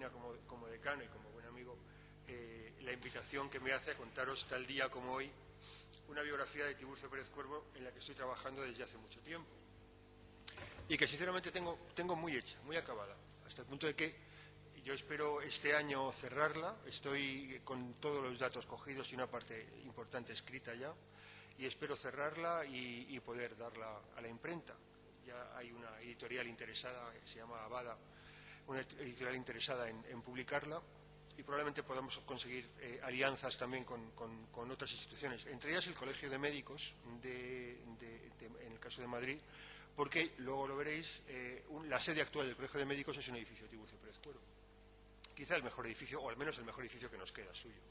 Medina como decano y como buen amigo, la invitación que me hace a contaros tal día como hoy una biografía de Tiburcio Pérez Cuervo en la que estoy trabajando desde hace mucho tiempo y que sinceramente tengo muy hecha, muy acabada, hasta el punto de que yo espero este año cerrarla. Estoy con todos los datos cogidos y una parte importante escrita ya, y espero cerrarla y poder darla a la imprenta. Ya hay una editorial interesada, que se llama Abada, una editorial interesada en publicarla, y probablemente podamos conseguir alianzas también con otras instituciones, entre ellas el Colegio de Médicos, en el caso de Madrid, porque luego lo veréis, la sede actual del Colegio de Médicos es un edificio de Tiburcio Pérez Cuervo. Quizá el mejor edificio, o al menos el mejor edificio que nos queda suyo.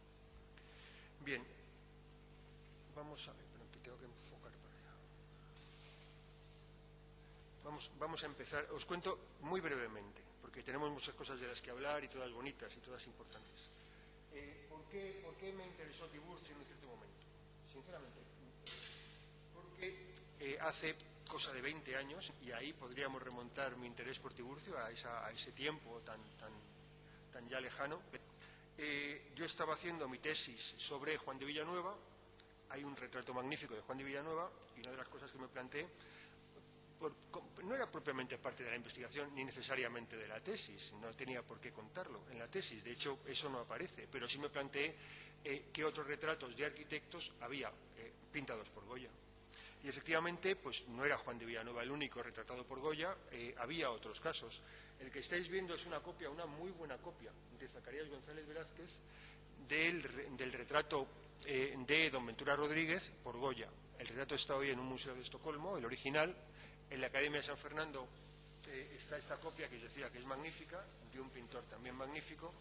Bien, vamos a ver, pero que tengo que enfocar para allá. Vamos a empezar. Os cuento muy brevemente, porque tenemos muchas cosas de las que hablar y todas bonitas y todas importantes. ¿Por qué me interesó Tiburcio en un cierto momento? Sinceramente, porque hace cosa de 20 años, y ahí podríamos remontar mi interés por Tiburcio a ese tiempo tan ya lejano, yo estaba haciendo mi tesis sobre Juan de Villanueva. Hay un retrato magnífico de Juan de Villanueva, y una de las cosas que me planteé no era propiamente parte de la investigación ni necesariamente de la tesis, no tenía por qué contarlo en la tesis, de hecho eso no aparece, pero sí me planteé qué otros retratos de arquitectos había pintados por Goya. Y efectivamente, pues no era Juan de Villanueva el único retratado por Goya, había otros casos. El que estáis viendo es una copia, una muy buena copia, de Zacarías González Velázquez, del retrato de don Ventura Rodríguez por Goya. El retrato está hoy en un museo de Estocolmo, el original. En la Academia de San Fernando está esta copia que yo decía que es magnífica, de un pintor también magnífico,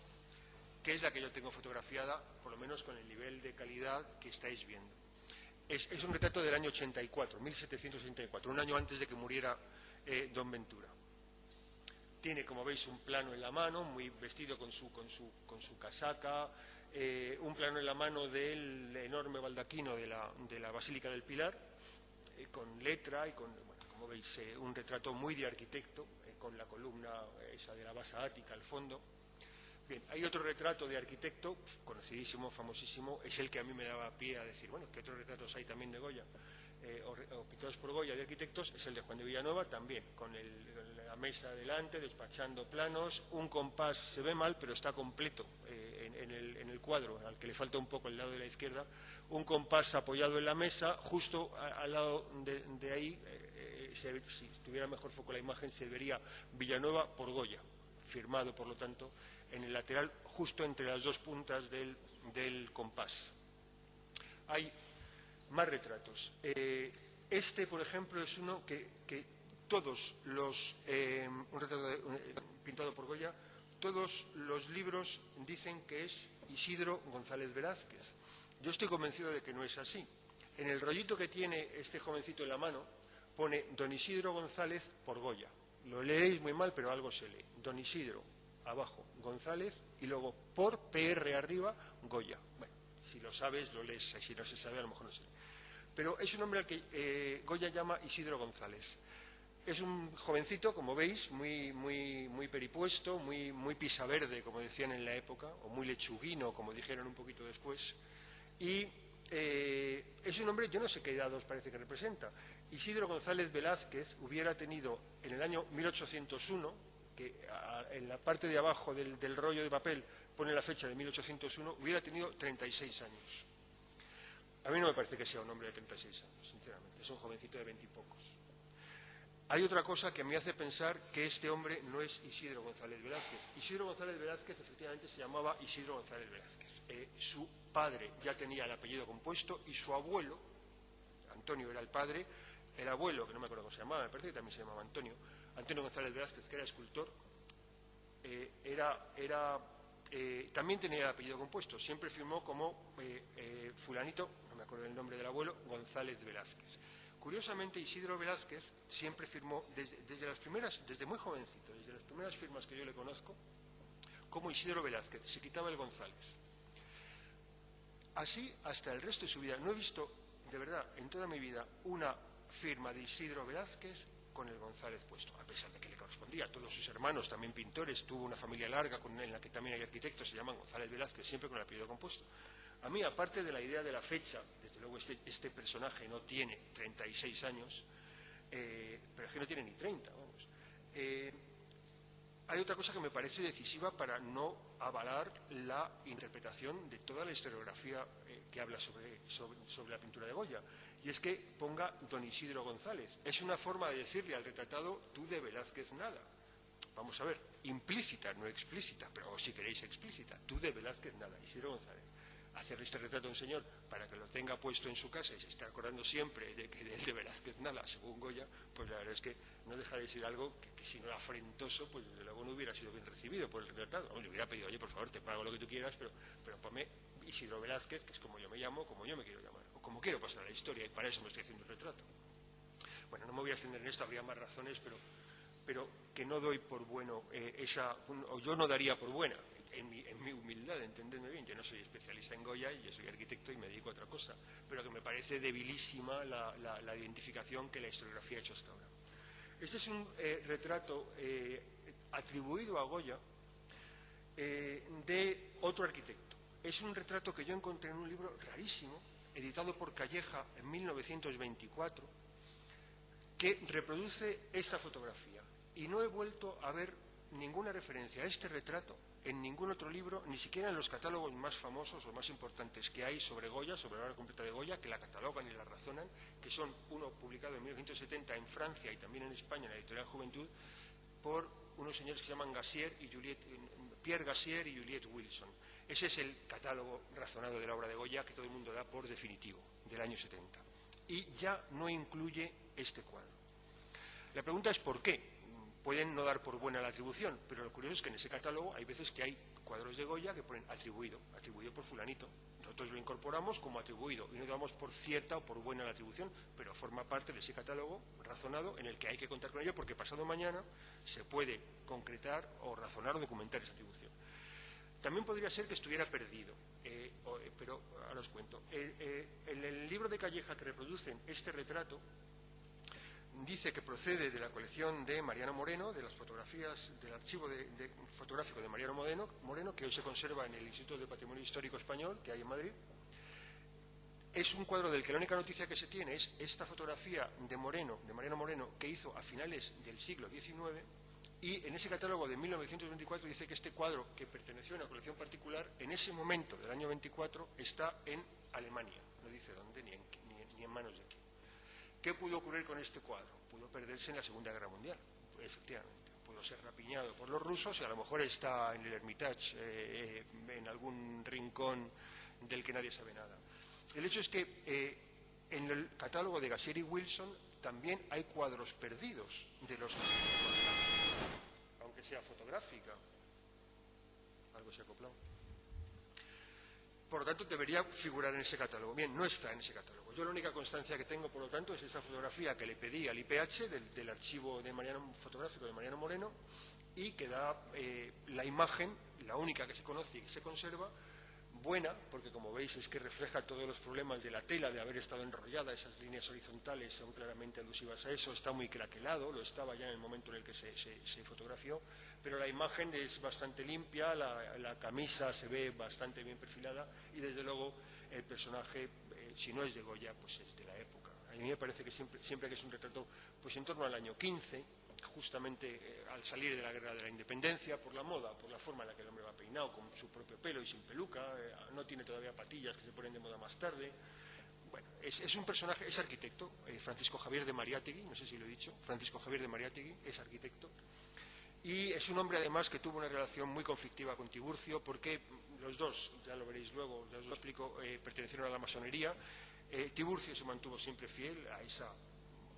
que es la que yo tengo fotografiada, por lo menos con el nivel de calidad que estáis viendo. Es un retrato del año 84, 1784, un año antes de que muriera don Ventura. Tiene, como veis, un plano en la mano, muy vestido con su casaca, un plano en la mano del enorme baldaquino de la Basílica del Pilar, con letra y con, bueno, como veis, un retrato muy de arquitecto, con la columna esa de la basa ática al fondo. Bien, hay otro retrato de arquitecto, conocidísimo, famosísimo, es el que a mí me daba pie a decir, bueno, ¿qué otros retratos hay también de Goya? O pintados por Goya de arquitectos? Es el de Juan de Villanueva, también, con la mesa delante, despachando planos, un compás, se ve mal, pero está completo en el cuadro, al que le falta un poco el lado de la izquierda, un compás apoyado en la mesa, justo al lado de ahí, si tuviera mejor foco la imagen, se vería Villanueva por Goya, firmado, por lo tanto, en el lateral, justo entre las dos puntas del compás. Hay más retratos. Este, por ejemplo, es uno que todos los... un retrato pintado por Goya, todos los libros dicen que es Isidro González Velázquez. Yo estoy convencido de que no es así. En el rollito que tiene este jovencito en la mano, pone Don Isidro González por Goya. Lo leéis muy mal, pero algo se lee. Don Isidro, abajo, González, y luego por PR arriba, Goya. Bueno, si lo sabes, lo lees, si no se sabe, a lo mejor no se lee. Pero es un hombre al que Goya llama Isidro González. Es un jovencito, como veis, muy peripuesto, muy pisaverde, como decían en la época, o muy lechuguino, como dijeron un poquito después. Y es un hombre, yo no sé qué edad os parece que representa. Isidro González Velázquez hubiera tenido en el año 1801, que en la parte de abajo del rollo de papel pone la fecha de 1801, hubiera tenido 36 años. A mí no me parece que sea un hombre de 36 años, sinceramente, es un jovencito de 20 y pocos. Hay otra cosa que me hace pensar que este hombre no es Isidro González Velázquez. Isidro González Velázquez efectivamente se llamaba Isidro González Velázquez. Su padre ya tenía el apellido compuesto y su abuelo, Antonio era el padre, el abuelo, que no me acuerdo cómo se llamaba, me parece que también se llamaba Antonio González Velázquez, que era escultor, también tenía el apellido compuesto, siempre firmó como fulanito, no me acuerdo el nombre del abuelo, González Velázquez. Curiosamente, Isidro Velázquez siempre firmó, desde muy jovencito, desde las primeras firmas que yo le conozco, como Isidro Velázquez, se quitaba el González. Así hasta el resto de su vida. No he visto, de verdad, en toda mi vida, una firma de Isidro Velázquez con el González puesto, a pesar de que le correspondía. Todos sus hermanos, también pintores, tuvo una familia larga en la que también hay arquitectos, se llaman González Velázquez, siempre con el apellido compuesto. A mí, aparte de la idea de la fecha, desde luego este personaje no tiene 36 años, pero es que no tiene ni 30, vamos. Hay otra cosa que me parece decisiva para no avalar la interpretación de toda la historiografía que habla sobre la pintura de Goya, y es que ponga don Isidro González. Es una forma de decirle al retratado, tú de Velázquez nada. Vamos a ver, implícita, no explícita, pero si queréis explícita, tú de Velázquez nada, Isidro González. Hacerle este retrato a un señor para que lo tenga puesto en su casa y se esté acordando siempre de que de Velázquez nada, según Goya, pues la verdad es que no deja de ser algo que si no era afrentoso, pues desde luego no hubiera sido bien recibido por el retratado. Le hubiera pedido, oye, por favor, te pago lo que tú quieras, pero ponme Isidro Velázquez, que es como yo me llamo, como yo me quiero llamar, o como quiero pasar a la historia, y para eso me estoy haciendo un retrato. Bueno, no me voy a extender en esto, habría más razones, pero que no doy por bueno o yo no daría por buena, en mi humildad, entendedme bien, yo no soy especialista en Goya, yo soy arquitecto y me dedico a otra cosa, pero que me parece debilísima la identificación que la historiografía ha hecho hasta ahora. Este es un retrato atribuido a Goya de otro arquitecto. Es un retrato que yo encontré en un libro rarísimo, editado por Calleja en 1924, que reproduce esta fotografía. Y no he vuelto a ver ninguna referencia a este retrato en ningún otro libro, ni siquiera en los catálogos más famosos o más importantes que hay sobre Goya, sobre la obra completa de Goya, que la catalogan y la razonan, que son uno publicado en 1970 en Francia y también en España, en la editorial Juventud, por unos señores que se llaman Pierre Gassier y Juliette Wilson. Ese es el catálogo razonado de la obra de Goya que todo el mundo da por definitivo, del año 70. Y ya no incluye este cuadro. La pregunta es ¿por qué? Pueden no dar por buena la atribución, pero lo curioso es que en ese catálogo hay veces que hay cuadros de Goya que ponen atribuido por fulanito. Nosotros lo incorporamos como atribuido y no damos por cierta o por buena la atribución, pero forma parte de ese catálogo razonado en el que hay que contar con ello porque pasado mañana se puede concretar o razonar o documentar esa atribución. También podría ser que estuviera perdido, pero ahora os cuento. En el libro de Calleja que reproducen este retrato, dice que procede de la colección de Mariano Moreno, de las fotografías del archivo fotográfico de Mariano Moreno, que hoy se conserva en el Instituto de Patrimonio Histórico Español, que hay en Madrid. Es un cuadro del que la única noticia que se tiene es esta fotografía de Mariano Moreno, que hizo a finales del siglo XIX, y en ese catálogo de 1924 dice que este cuadro, que perteneció a una colección particular, en ese momento del año 24 está en Alemania, no dice dónde ni en manos de quién. ¿Qué pudo ocurrir con este cuadro? Pudo perderse en la Segunda Guerra Mundial, efectivamente. Pudo ser rapiñado por los rusos y a lo mejor está en el Hermitage, en algún rincón del que nadie sabe nada. El hecho es que en el catálogo de Gassier y Wilson también hay cuadros perdidos de los aunque sea fotográfica. Algo se ha acoplado. Por lo tanto, debería figurar en ese catálogo. Bien, no está en ese catálogo. Yo la única constancia que tengo, por lo tanto, es esa fotografía que le pedí al IPH del archivo fotográfico de Mariano Moreno y que da la imagen, la única que se conoce y que se conserva, buena, porque como veis es que refleja todos los problemas de la tela, de haber estado enrollada, esas líneas horizontales son claramente alusivas a eso, está muy craquelado, lo estaba ya en el momento en el que se fotografió, pero la imagen es bastante limpia, la camisa se ve bastante bien perfilada y desde luego el personaje, si no es de Goya, pues es de la época. A mí me parece que siempre que es un retrato, pues en torno al año 15, justamente al salir de la Guerra de la Independencia, por la moda, por la forma en la que el hombre va peinado, con su propio pelo y sin peluca, no tiene todavía patillas que se ponen de moda más tarde. Bueno, es un personaje, es arquitecto, Francisco Javier de Mariátegui, no sé si lo he dicho, Francisco Javier de Mariátegui es arquitecto, y es un hombre además que tuvo una relación muy conflictiva con Tiburcio, porque los dos, ya lo veréis luego, ya os lo explico, pertenecieron a la masonería. Tiburcio se mantuvo siempre fiel a esa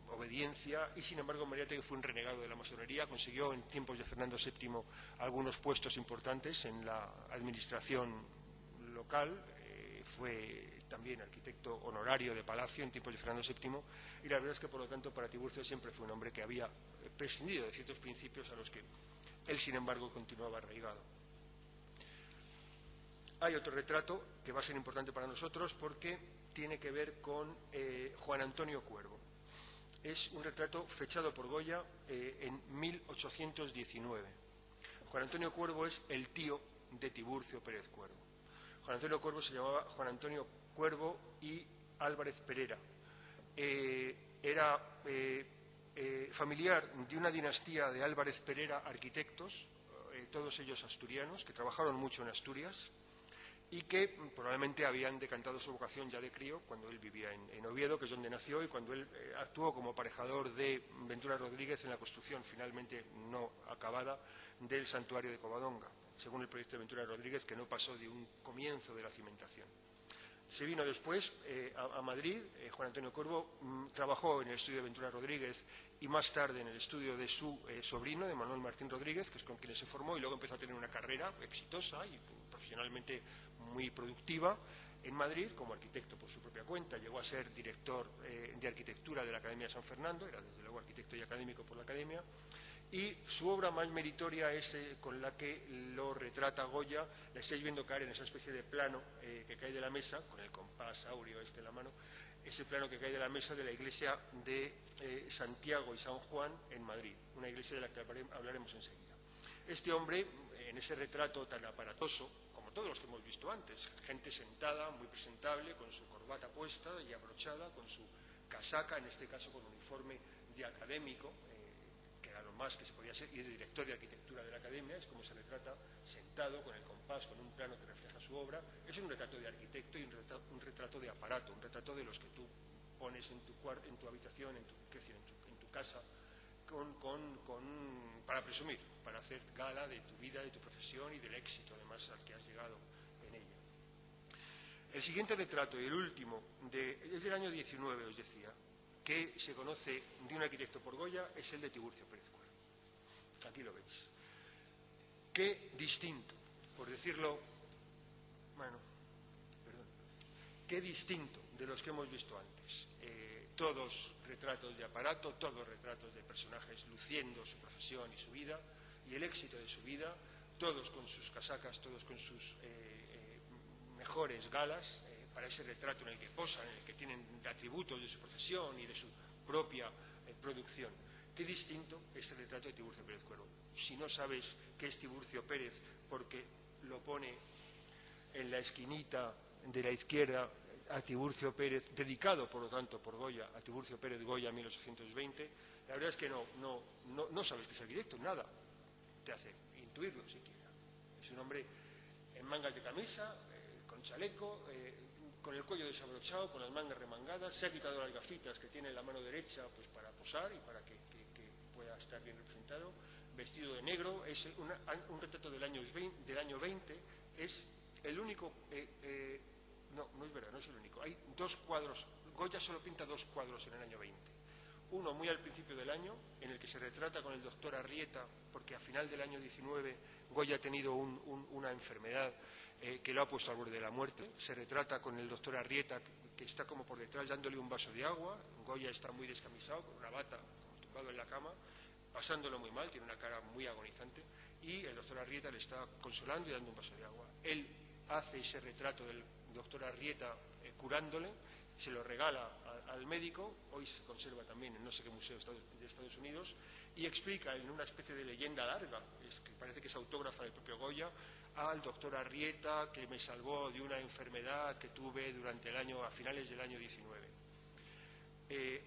obediencia y sin embargo Mariátegui fue un renegado de la masonería, consiguió en tiempos de Fernando VII algunos puestos importantes en la administración local, fue también arquitecto honorario de palacio en tiempos de Fernando VII y la verdad es que por lo tanto para Tiburcio siempre fue un hombre que había prescindido de ciertos principios a los que él sin embargo continuaba arraigado. Hay otro retrato que va a ser importante para nosotros porque tiene que ver con Juan Antonio Cuervo. es un retrato fechado por Goya en 1819. Juan Antonio Cuervo es el tío de Tiburcio Pérez Cuervo. Juan Antonio Cuervo se llamaba Juan Antonio Cuervo y Álvarez Pereira. Era familiar de una dinastía de Álvarez Pereira arquitectos, todos ellos asturianos, que trabajaron mucho en Asturias y que probablemente habían decantado su vocación ya de crío cuando él vivía en Oviedo, que es donde nació, y cuando él actuó como aparejador de Ventura Rodríguez en la construcción finalmente no acabada del santuario de Covadonga, según el proyecto de Ventura Rodríguez, que no pasó de un comienzo de la cimentación. Se vino después a Madrid. Juan Antonio Cuervo trabajó en el estudio de Ventura Rodríguez y más tarde en el estudio de su sobrino, de Manuel Martín Rodríguez, que es con quien se formó, y luego empezó a tener una carrera exitosa y profesionalmente muy productiva en Madrid como arquitecto por su propia cuenta. Llegó a ser director de arquitectura de la Academia de San Fernando, era desde luego arquitecto y académico por la Academia. Y su obra más meritoria es con la que lo retrata Goya. La estáis viendo caer en esa especie de plano que cae de la mesa, con el compás áureo en la mano, ese plano que cae de la mesa de la iglesia de Santiago y San Juan en Madrid, una iglesia de la que hablaremos enseguida. Este hombre, en ese retrato tan aparatoso, como todos los que hemos visto antes, gente sentada, muy presentable, con su corbata puesta y abrochada, con su casaca, en este caso con uniforme de académico, más que se podía ser, y de director de arquitectura de la Academia, es como se retrata sentado con el compás, con un plano que refleja su obra. Es un retrato de arquitecto y un retrato de aparato, un retrato de los que tú pones en tu habitación, en tu casa, para presumir, para hacer gala de tu vida, de tu profesión y del éxito además al que has llegado en ella. El siguiente retrato, y el último, es del año 19, os decía, que se conoce de un arquitecto por Goya, es el de Tiburcio Pérez Cuervo. Aquí lo veis. Qué distinto, por decirlo, qué distinto de los que hemos visto antes. Todos retratos de aparato, todos retratos de personajes luciendo su profesión y su vida, y el éxito de su vida, todos con sus casacas, todos con sus mejores galas, para ese retrato en el que posan, en el que tienen atributos de su profesión y de su propia producción. Qué distinto es el retrato de Tiburcio Pérez Cuervo. Si no sabes qué es Tiburcio Pérez, porque lo pone en la esquinita de la izquierda a Tiburcio Pérez, dedicado por lo tanto por Goya, a Tiburcio Pérez Goya 1820, la verdad es que no sabes qué es arquitecto, nada te hace intuirlo siquiera. Es un hombre en mangas de camisa, con chaleco, con el cuello desabrochado, con las mangas remangadas, se ha quitado las gafitas que tiene en la mano derecha pues para posar y para que pueda estar bien representado, vestido de negro. Es un retrato del año 20, es el único, no es verdad, no es el único, hay dos cuadros, Goya solo pinta dos cuadros en el año 20. Uno muy al principio del año, en el que se retrata con el doctor Arrieta, porque a final del año 19 Goya ha tenido una enfermedad que lo ha puesto al borde de la muerte. Se retrata con el doctor Arrieta, que está como por detrás dándole un vaso de agua. Goya está muy descamisado, con una bata, tumbado en la cama, pasándolo muy mal, tiene una cara muy agonizante, y el doctor Arrieta le está consolando y dando un vaso de agua. Él hace ese retrato del doctor Arrieta curándole, se lo regala al médico, hoy se conserva también en no sé qué museo de Estados Unidos, y explica en una especie de leyenda larga, que parece que es autógrafa del propio Goya, al doctor Arrieta, que me salvó de una enfermedad que tuve durante el año, a finales del año 19.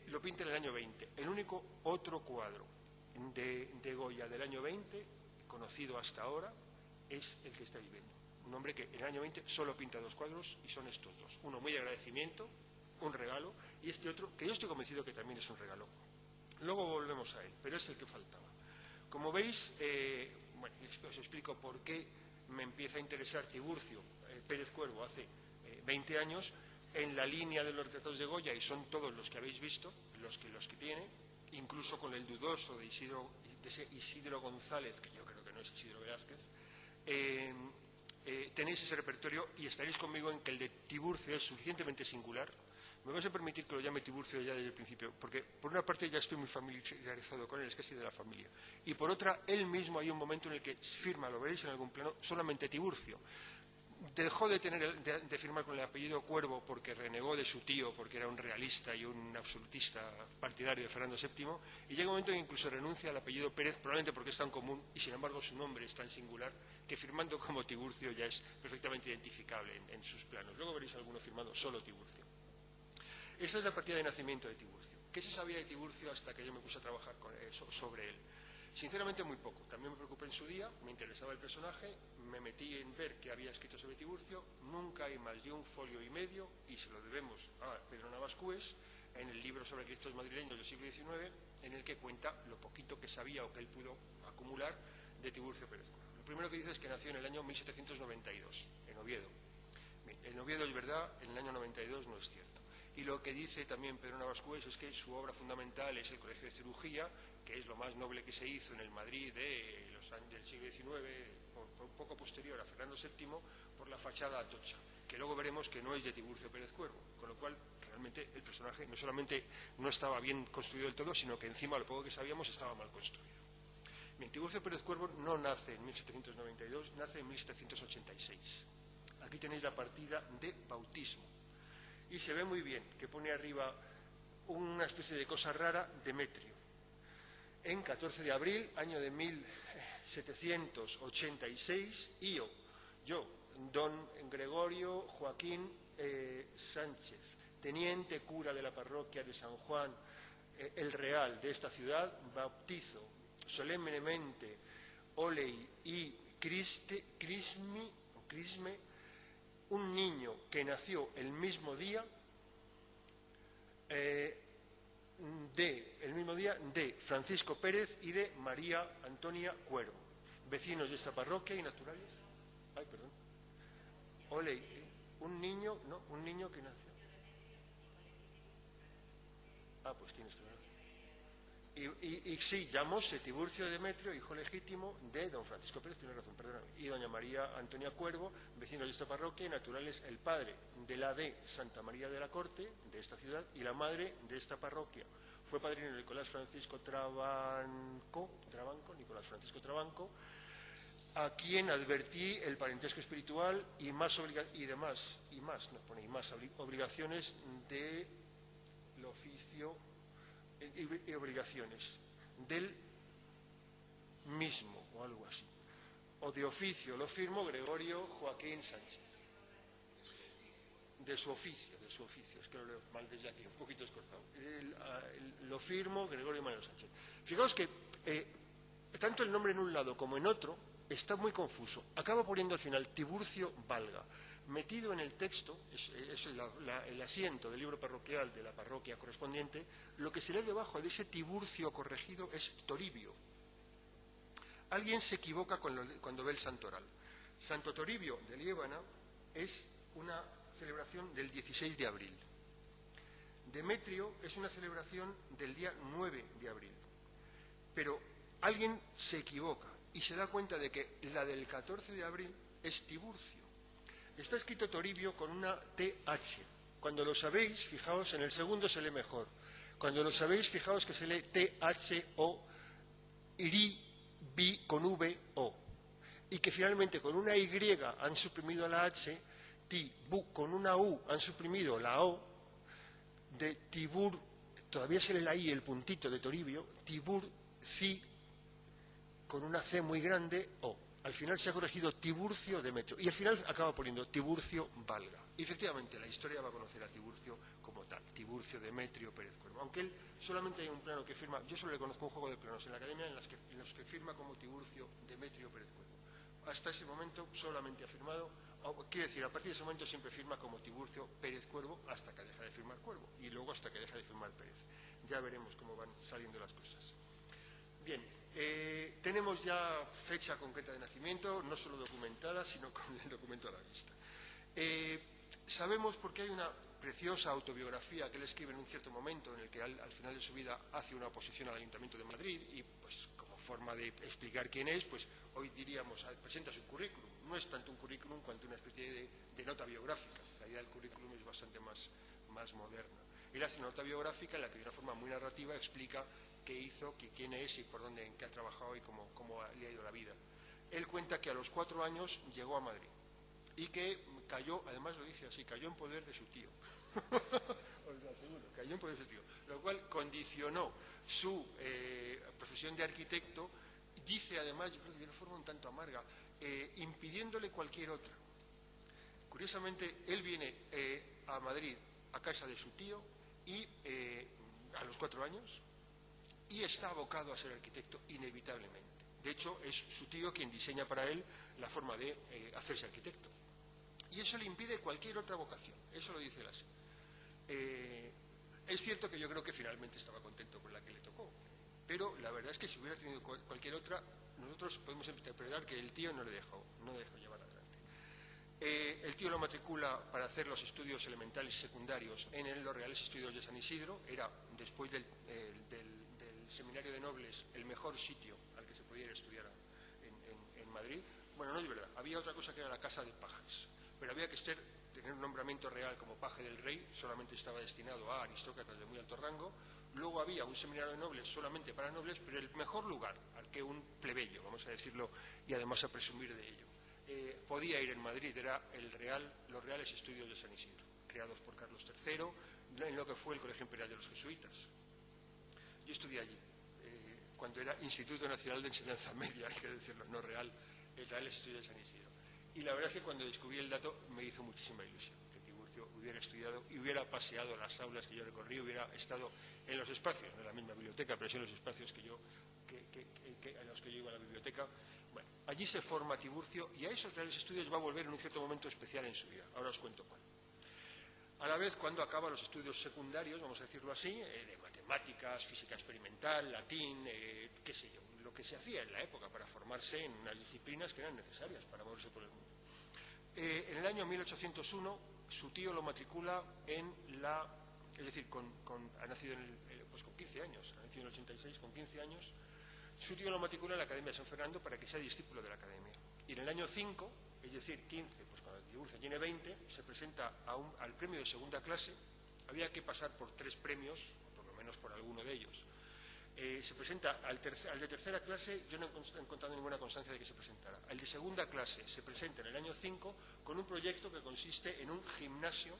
Lo pinta en el año 20. El único otro cuadro de Goya del año 20, conocido hasta ahora, es el que estáis viendo. Un hombre que en el año 20 solo pinta dos cuadros, y son estos dos. Uno muy de agradecimiento, un regalo, y este otro, que yo estoy convencido que también es un regalo. Luego volvemos a él, pero es el que faltaba. Como veis, os explico por qué me empieza a interesar Tiburcio Pérez Cuervo hace 20 años, en la línea de los retratos de Goya, y son todos los que habéis visto, los que tiene, incluso con el dudoso de ese Isidro González, que yo creo que no es Isidro Velázquez. Tenéis ese repertorio y estaréis conmigo en que el de Tiburcio es suficientemente singular. Me vais a permitir que lo llame Tiburcio ya desde el principio, porque por una parte ya estoy muy familiarizado con él, es casi de la familia, y por otra, él mismo hay un momento en el que firma, lo veréis en algún plano, solamente Tiburcio. dejó de firmar con el apellido Cuervo porque renegó de su tío, porque era un realista y un absolutista partidario de Fernando VII, y llega un momento en que incluso renuncia al apellido Pérez, probablemente porque es tan común y sin embargo su nombre es tan singular que firmando como Tiburcio ya es perfectamente identificable en sus planos. Luego veréis alguno firmando solo Tiburcio. Esa es la partida de nacimiento de Tiburcio. ¿Qué se sabía de Tiburcio hasta que yo me puse a trabajar sobre él? Sinceramente muy poco. También me preocupé en su día, me interesaba el personaje, me metí en ver qué había escrito sobre Tiburcio. Nunca hay más de 1,5 folios, y se lo debemos a Pedro Navascués, en el libro sobre arquitectos madrileños del siglo XIX, en el que cuenta lo poquito que sabía o que él pudo acumular de Tiburcio Pérez Cuervo. Lo primero que dice es que nació en el año 1792, en Oviedo. En Oviedo es verdad, en el año 92 no es cierto. Y lo que dice también Pedro Navascués es que su obra fundamental es el Colegio de Cirugía, que es lo más noble que se hizo en el Madrid de los años del siglo XIX, un poco posterior a Fernando VII, por la fachada atocha, que luego veremos que no es de Tiburcio Pérez Cuervo, con lo cual realmente el personaje no solamente no estaba bien construido del todo, sino que encima lo poco que sabíamos estaba mal construido. Bien, Tiburcio Pérez Cuervo no nace en 1792, nace en 1786. Aquí tenéis la partida de bautismo. Y se ve muy bien que pone arriba una especie de cosa rara, Demetrio. En 14 de abril, año de 1786, yo, don Gregorio Joaquín Sánchez, teniente cura de la parroquia de San Juan el Real de esta ciudad, bautizo solemnemente olei y crisme un niño que nació el mismo día de Francisco Pérez y de María Antonia Cuervo, vecinos de esta parroquia y naturales. Un niño que nació. Pues tienes razón. Y sí, llamóse Tiburcio Demetrio, hijo legítimo de don Francisco Pérez, tiene razón, perdón, y doña María Antonia Cuervo, vecinos de esta parroquia y naturales, el padre de la de Santa María de la Corte, de esta ciudad, y la madre de esta parroquia. Fue padrino de Nicolás Francisco Trabanco, a quien advertí el parentesco espiritual y más obligaciones del oficio y obligaciones del mismo, o algo así. O de oficio, lo firmo Gregorio Joaquín Sánchez. De su oficio, es que lo leo mal desde aquí, un poquito escorzado. Lo firmo Gregorio Manuel Sánchez. Fijaos que tanto el nombre en un lado como en otro está muy confuso. Acaba poniendo al final Tiburcio Valga. Metido en el texto, es el asiento del libro parroquial de la parroquia correspondiente, lo que se lee debajo de ese Tiburcio corregido es Toribio. Alguien se equivoca cuando ve el santoral. Santo Toribio de Liébana es una celebración del 16 de abril. Demetrio es una celebración del día 9 de abril. Pero alguien se equivoca y se da cuenta de que la del 14 de abril es Tiburcio. Está escrito Toribio con una TH. Cuando lo sabéis, fijaos, en el segundo se lee mejor. Cuando lo sabéis, fijaos que se lee THO, RI con VO. Y que finalmente con una Y han suprimido la H, con una U han suprimido la O, de Tibur, todavía se lee la I, el puntito de Toribio, Tiburci, con una C muy grande, O. Al final se ha corregido Tiburcio Demetrio y al final acaba poniendo Tiburcio Valga. Y efectivamente la historia va a conocer a Tiburcio como tal, Tiburcio Demetrio Pérez Cuervo. Aunque él solamente hay un plano que firma, yo solo le conozco un juego de planos en la academia en los que firma como Tiburcio Demetrio Pérez Cuervo. Hasta ese momento solamente ha firmado, quiere decir, a partir de ese momento siempre firma como Tiburcio Pérez Cuervo hasta que deja de firmar Cuervo y luego hasta que deja de firmar Pérez. Ya veremos cómo van saliendo las cosas. Bien. Tenemos ya fecha concreta de nacimiento, no solo documentada, sino con el documento a la vista. Sabemos porque hay una preciosa autobiografía que él escribe en un cierto momento en el que al final de su vida hace una oposición al Ayuntamiento de Madrid y pues como forma de explicar quién es, pues hoy diríamos, presenta su currículum. No es tanto un currículum cuanto una especie de nota biográfica. La idea del currículum es bastante más moderna. Él hace una nota biográfica en la que de una forma muy narrativa explica qué hizo, quién es y por dónde, en qué ha trabajado y cómo le ha ido la vida. Él cuenta que a los 4 años llegó a Madrid. y que cayó, además lo dice así, cayó en poder de su tío. Os lo aseguro, cayó en poder de su tío, lo cual condicionó su profesión de arquitecto, dice además, yo creo que de una forma un tanto amarga, impidiéndole cualquier otra. Curiosamente, él viene a Madrid a casa de su tío y a los 4 años y está abocado a ser arquitecto inevitablemente. De hecho, es su tío quien diseña para él la forma de hacerse arquitecto. Y eso le impide cualquier otra vocación. Eso lo dice él así. Es cierto que yo creo que finalmente estaba contento con la que le tocó, pero la verdad es que si hubiera tenido cualquier otra, nosotros podemos interpretar que el tío no le dejó llevar adelante. El tío lo matricula para hacer los estudios elementales y secundarios en los Reales Estudios de San Isidro. Era, después del Seminario de Nobles, el mejor sitio al que se podía ir a estudiar en Madrid. Bueno, no es verdad, había otra cosa que era la Casa de Pajes, pero había que tener un nombramiento real como paje del rey, solamente estaba destinado a aristócratas de muy alto rango. Luego había un seminario de nobles solamente para nobles, pero el mejor lugar al que un plebeyo, vamos a decirlo, y además a presumir de ello, podía ir en Madrid era los Reales Estudios de San Isidro, creados por Carlos III, en lo que fue el Colegio Imperial de los Jesuitas. Yo estudié allí, cuando era Instituto Nacional de Enseñanza Media, hay que decirlo, no Real, el Reales Estudios de San Isidro. Y la verdad es que cuando descubrí el dato me hizo muchísima ilusión que Tiburcio hubiera estudiado y hubiera paseado las aulas que yo recorrí, hubiera estado en los espacios, no en la misma biblioteca, pero sí en los espacios en los que yo iba a la biblioteca. Bueno, allí se forma Tiburcio y a esos Reales Estudios va a volver en un cierto momento especial en su vida. Ahora os cuento cuál. A la vez, cuando acaba los estudios secundarios, vamos a decirlo así, de matemáticas, física experimental, latín, qué sé yo, lo que se hacía en la época para formarse en unas disciplinas que eran necesarias para moverse por el mundo. En el año 1801, su tío lo matricula es decir, ha nacido pues con 15 años, ha nacido en el 86, con 15 años, su tío lo matricula en la Academia de San Fernando para que sea discípulo de la Academia. Y en el año 5, es decir, 15, pues cuando Tiburcio tiene 20, se presenta al premio de segunda clase. Había que pasar por 3 premios, o por lo menos por alguno de ellos. Se presenta al de tercera clase, yo no he encontrado ninguna constancia de que se presentara. Al de segunda clase se presenta en el año 5 con un proyecto que consiste en un gimnasio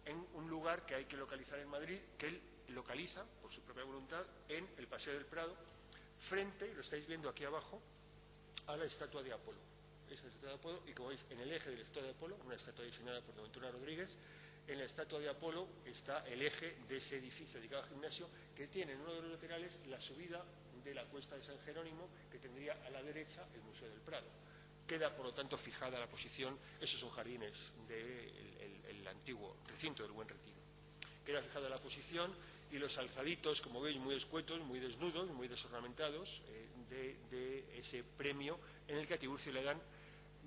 en un lugar que hay que localizar en Madrid, que él localiza, por su propia voluntad, en el Paseo del Prado, frente, lo estáis viendo aquí abajo, a la estatua de Apolo. Esa estatua de Apolo, y como veis, en el eje de la estatua de Apolo, una estatua diseñada por Don Ventura Rodríguez, en la estatua de Apolo está el eje de ese edificio dedicado al gimnasio, que tiene en uno de los laterales la subida de la cuesta de San Jerónimo, que tendría a la derecha el Museo del Prado. Queda, por lo tanto, fijada la posición. Esos son jardines del antiguo recinto del Buen Retiro. Queda fijada la posición y los alzaditos, como veis, muy escuetos, muy desnudos, muy desornamentados, de ese premio en el que a Tiburcio le dan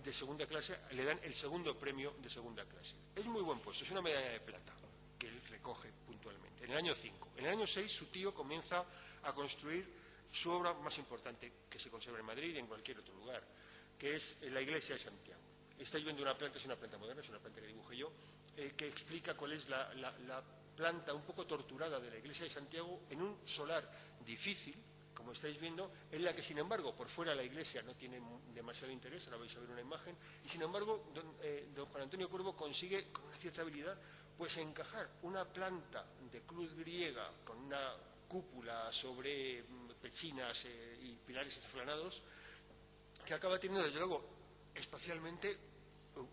de segunda clase, le dan el segundo premio de segunda clase. Es muy buen puesto, es una medalla de plata que él recoge puntualmente. En el año 5. En el año 6 su tío comienza a construir su obra más importante que se conserva en Madrid y en cualquier otro lugar, que es la iglesia de Santiago. Estáis viendo una planta, es una planta moderna, es una planta que dibujé yo, que explica cuál es la planta un poco torturada de la iglesia de Santiago en un solar difícil, como estáis viendo, en la que, sin embargo, por fuera la iglesia no tiene demasiado interés, ahora vais a ver una imagen, y sin embargo, don Juan Antonio Cuervo consigue, con una cierta habilidad, pues encajar una planta de cruz griega con una cúpula sobre pechinas y pilares esfalanados, que acaba teniendo, desde luego, espacialmente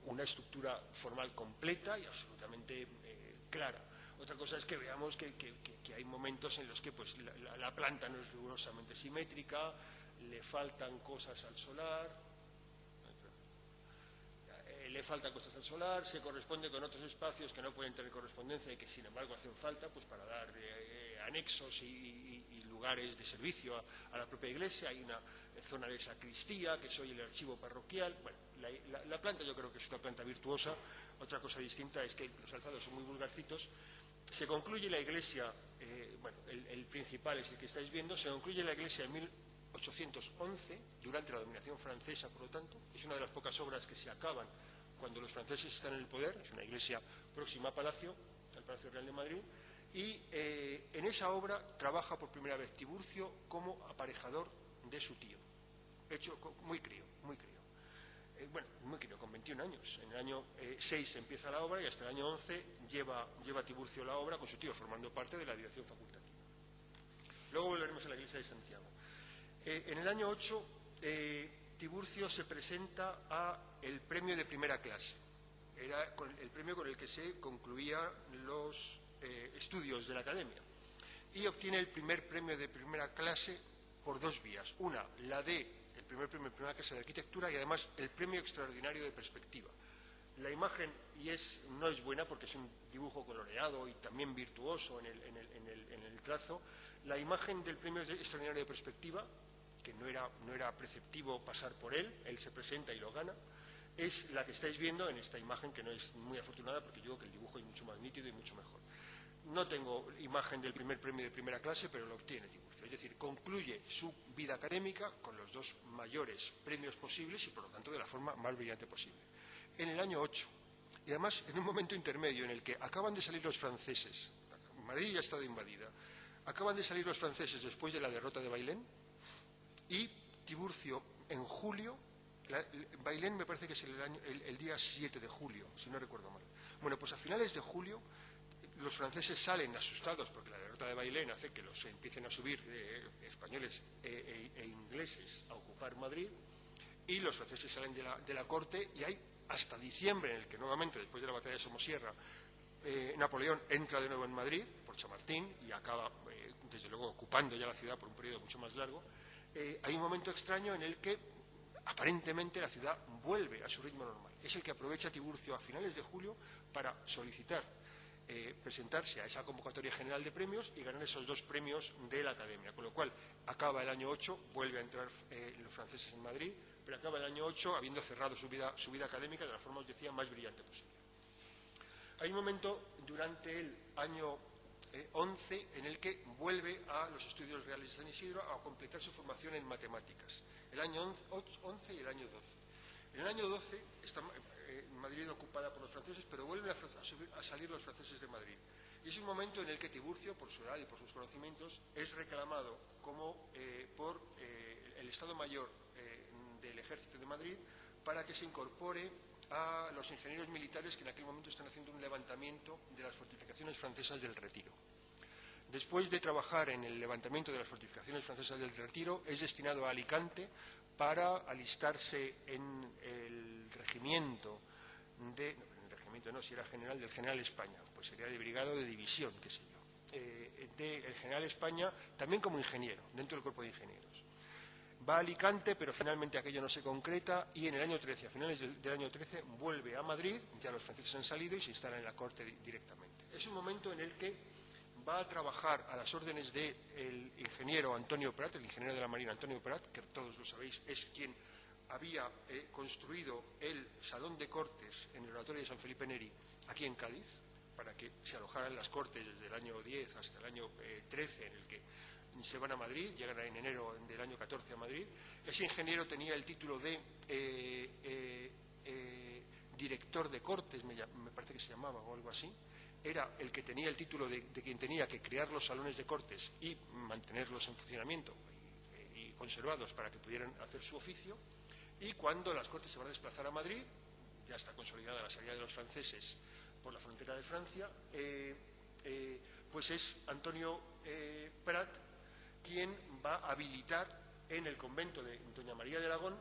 una estructura formal completa y absolutamente clara. Otra cosa es que veamos que hay momentos en los que pues, la planta no es rigurosamente simétrica, le faltan cosas al solar, se corresponde con otros espacios que no pueden tener correspondencia y que sin embargo hacen falta pues, para dar anexos y lugares de servicio a la propia iglesia. Hay una zona de sacristía, que es hoy el archivo parroquial. Bueno, la planta yo creo que es una planta virtuosa. Otra cosa distinta es que los alzados son muy vulgarcitos. Se concluye la iglesia, el principal es el que estáis viendo, se concluye la iglesia en 1811, durante la dominación francesa, por lo tanto. Es una de las pocas obras que se acaban cuando los franceses están en el poder. Es una iglesia próxima al Palacio Real de Madrid. Y en esa obra trabaja por primera vez Tiburcio como aparejador de su tío. Hecho muy crío, muy crío. bueno, muy querido, con 21 años. En el año 6 empieza la obra y hasta el año 11 lleva Tiburcio la obra con su tío, formando parte de la dirección facultativa. Luego volveremos a la iglesia de Santiago. En el año 8, Tiburcio se presenta a el premio de primera clase. Era el premio con el que se concluían los estudios de la academia. Y obtiene el primer premio de primera clase por dos vías. Una, la de el primer premio de primera clase de arquitectura y además el premio extraordinario de perspectiva. La imagen no es buena porque es un dibujo coloreado y también virtuoso en el trazo. La imagen del premio extraordinario de perspectiva, que no era preceptivo pasar por él se presenta y lo gana, es la que estáis viendo en esta imagen, que no es muy afortunada porque yo digo que el dibujo es mucho más nítido y mucho mejor. No tengo imagen del primer premio de primera clase, pero lo obtiene Tiburcio. Es decir, concluye su vida académica con los dos mayores premios posibles y, por lo tanto, de la forma más brillante posible. En el año 8, y además en un momento intermedio en el que acaban de salir los franceses, Madrid ya ha estado invadida, acaban de salir los franceses después de la derrota de Bailén, y Tiburcio en julio, Bailén me parece que es el día 7 de julio, si no recuerdo mal. Bueno, pues a finales de julio los franceses salen asustados porque la derrota de Bailén hace que los empiecen a subir españoles e ingleses a ocupar Madrid, y los franceses salen de la corte, y hay hasta diciembre en el que nuevamente, después de la batalla de Somosierra, Napoleón entra de nuevo en Madrid por Chamartín y acaba, desde luego, ocupando ya la ciudad por un periodo mucho más largo. Hay un momento extraño en el que aparentemente la ciudad vuelve a su ritmo normal. Es el que aprovecha Tiburcio a finales de julio para solicitar presentarse a esa convocatoria general de premios y ganar esos dos premios de la academia, con lo cual acaba el año 8, vuelve a entrar los franceses en Madrid, pero acaba el año 8 habiendo cerrado su vida académica de la forma, os decía, más brillante posible. Hay un momento durante el año 11 en el que vuelve a los estudios reales de San Isidro a completar su formación en matemáticas, el año 11 y el año 12. En el año 12 está Madrid ocupada por los franceses, pero vuelven a salir los franceses de Madrid. Y es un momento en el que Tiburcio, por su edad y por sus conocimientos, es reclamado por el Estado Mayor del Ejército de Madrid para que se incorpore a los ingenieros militares que en aquel momento están haciendo un levantamiento de las fortificaciones francesas del Retiro. Después de trabajar en el levantamiento de las fortificaciones francesas del Retiro, es destinado a Alicante para alistarse en el regimiento si era general del General España, pues sería de brigado de división, qué sé yo, del General España, también como ingeniero, dentro del cuerpo de ingenieros. Va a Alicante, pero finalmente aquello no se concreta, y en el año 13, a finales del año 13, vuelve a Madrid, ya los franceses han salido y se instala en la corte directamente. Es un momento en el que va a trabajar a las órdenes del ingeniero Antonio Prat, el ingeniero de la Marina Antonio Prat, que todos lo sabéis, es quien había construido el Salón de Cortes en el Oratorio de San Felipe Neri, aquí en Cádiz, para que se alojaran las Cortes desde el año 10 hasta el año 13, en el que se van a Madrid, llegan en enero del año 14 a Madrid. Ese ingeniero tenía el título de director de Cortes, me parece que se llamaba o algo así. Era el que tenía el título de quien tenía que crear los salones de Cortes y mantenerlos en funcionamiento y conservados para que pudieran hacer su oficio. Y cuando las Cortes se van a desplazar a Madrid, ya está consolidada la salida de los franceses por la frontera de Francia, pues es Antonio Prat quien va a habilitar en el convento de Doña María de Aragón,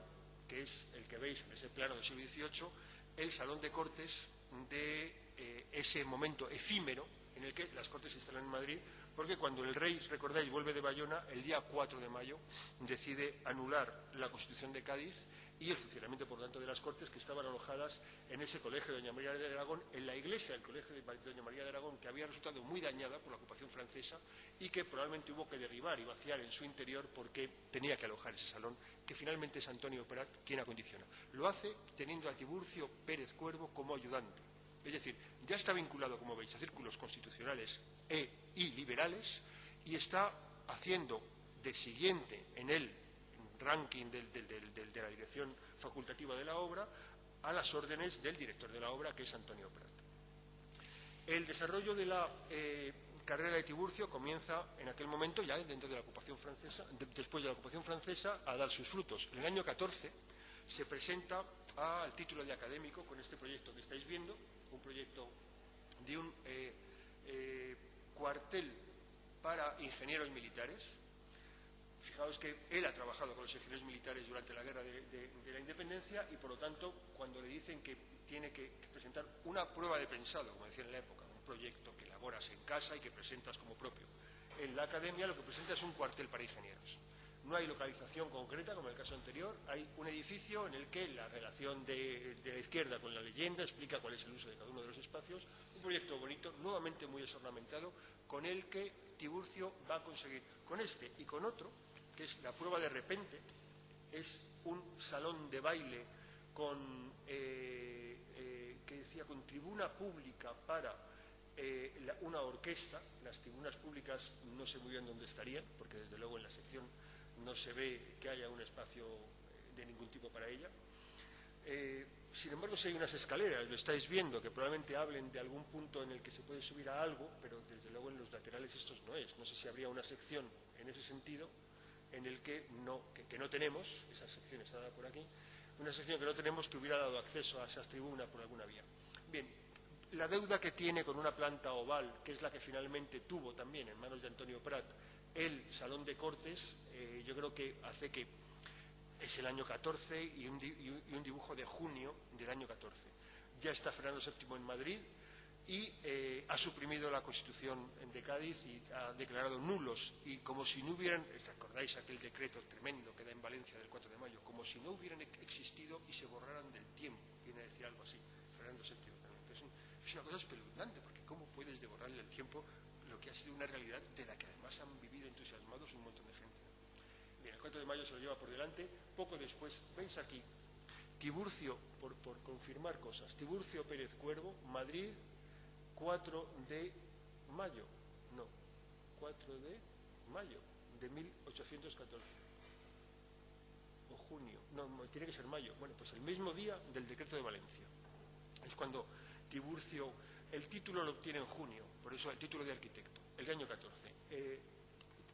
que es el que veis en ese plano del siglo XVIII, el Salón de Cortes de ese momento efímero en el que las Cortes se instalan en Madrid, porque cuando el rey, recordáis, vuelve de Bayona, el día 4 de mayo, decide anular la Constitución de Cádiz y el funcionamiento, por lo tanto, de las Cortes, que estaban alojadas en ese colegio de Doña María de Aragón, en la iglesia del colegio de Doña María de Aragón, que había resultado muy dañada por la ocupación francesa y que probablemente hubo que derribar y vaciar en su interior porque tenía que alojar ese salón, que finalmente es Antonio Prat quien acondiciona. Lo hace teniendo a Tiburcio Pérez Cuervo como ayudante. Es decir, ya está vinculado, como veis, a círculos constitucionales y liberales, y está haciendo de siguiente en el ranking de la dirección facultativa de la obra a las órdenes del director de la obra, que es Antonio Prat. El desarrollo de la carrera de Tiburcio comienza en aquel momento, ya dentro de la ocupación francesa, después de la ocupación francesa, a dar sus frutos. En el año 14 se presenta al título de académico con este proyecto que estáis viendo, un proyecto de un cuartel para ingenieros militares. Fijaos que él ha trabajado con los ingenieros militares durante la guerra de la independencia y, por lo tanto, cuando le dicen que tiene que presentar una prueba de pensado, como decían en la época, un proyecto que elaboras en casa y que presentas como propio. En la academia lo que presenta es un cuartel para ingenieros. No hay localización concreta, como en el caso anterior, hay un edificio en el que la relación de la izquierda con la leyenda explica cuál es el uso de cada uno de los espacios. Un proyecto bonito, nuevamente muy desornamentado, con el que Tiburcio va a conseguir, con este y con otro, que es la prueba de repente, es un salón de baile con, con tribuna pública para una orquesta. Las tribunas públicas no sé muy bien dónde estarían, porque desde luego en la sección no se ve que haya un espacio de ningún tipo para ella. Sin embargo, si hay unas escaleras, lo estáis viendo, que probablemente hablen de algún punto en el que se puede subir a algo, pero desde luego en los laterales estos no es. No sé si habría una sección en ese sentido en el que no tenemos, esa sección está por aquí, una sección que no tenemos que hubiera dado acceso a esas tribunas por alguna vía. Bien, la deuda que tiene con una planta oval, que es la que finalmente tuvo también en manos de Antonio Prat el Salón de Cortes, yo creo que hace que es el año 14 y un dibujo de junio del año 14. Ya está Fernando VII en Madrid y ha suprimido la Constitución de Cádiz y ha declarado nulos, y como si no hubieran, recordáis aquel decreto tremendo que da en Valencia del 4 de mayo, como si no hubieran existido y se borraran del tiempo, viene a decir algo así, Fernando VII. Es una cosa espeluznante, porque ¿cómo puedes devorarle el tiempo lo que ha sido una realidad de la que además han vivido entusiasmados un montón de gente? Bien, el 4 de mayo se lo lleva por delante. Poco después, veis aquí, Tiburcio, por confirmar cosas, Tiburcio Pérez Cuervo, Madrid, 4 de mayo, no, 4 de mayo de 1814, o junio, no, tiene que ser mayo, bueno, pues el mismo día del decreto de Valencia. Es cuando Tiburcio, el título lo obtiene en junio, por eso el título de arquitecto, el año 14.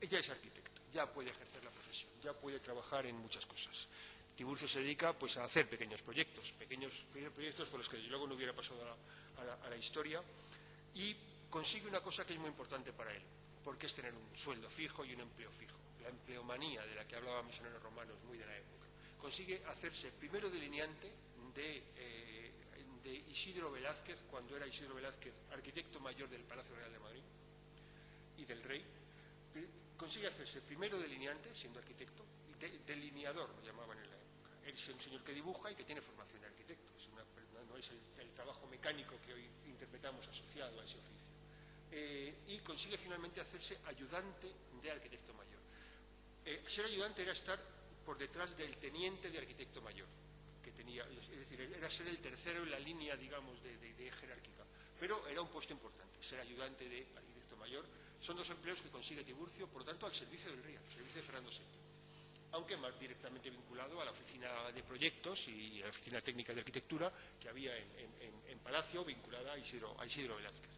Ella es arquitecto, ya puede ejercer la profesión, ya puede trabajar en muchas cosas. Tiburcio se dedica pues a hacer pequeños proyectos por los que desde luego no hubiera pasado a la historia, y consigue una cosa que es muy importante para él, porque es tener un sueldo fijo y un empleo fijo. La empleomanía de la que hablaba Misioneros Romanos, muy de la época. Consigue hacerse primero delineante de Isidro Velázquez, cuando era Isidro Velázquez arquitecto mayor del Palacio Real de Madrid y del Rey. Consigue hacerse primero delineante, siendo arquitecto, y delineador lo llamaban en la época. Él es un señor que dibuja y que tiene formación de arquitecto. No es el trabajo mecánico que hoy interpretamos asociado a ese oficio. Y consigue finalmente hacerse ayudante de arquitecto mayor. Ser ayudante era estar por detrás del teniente de arquitecto mayor, que tenía, es decir, era ser el tercero en la línea, digamos, de jerárquica. Pero era un puesto importante, ser ayudante de arquitecto mayor. Son dos empleos que consigue Tiburcio, por lo tanto, al servicio del rey, al servicio de Fernando VII. Aunque más directamente vinculado a la oficina de proyectos y a la oficina técnica de arquitectura que había en Palacio, vinculada a Isidro Velázquez.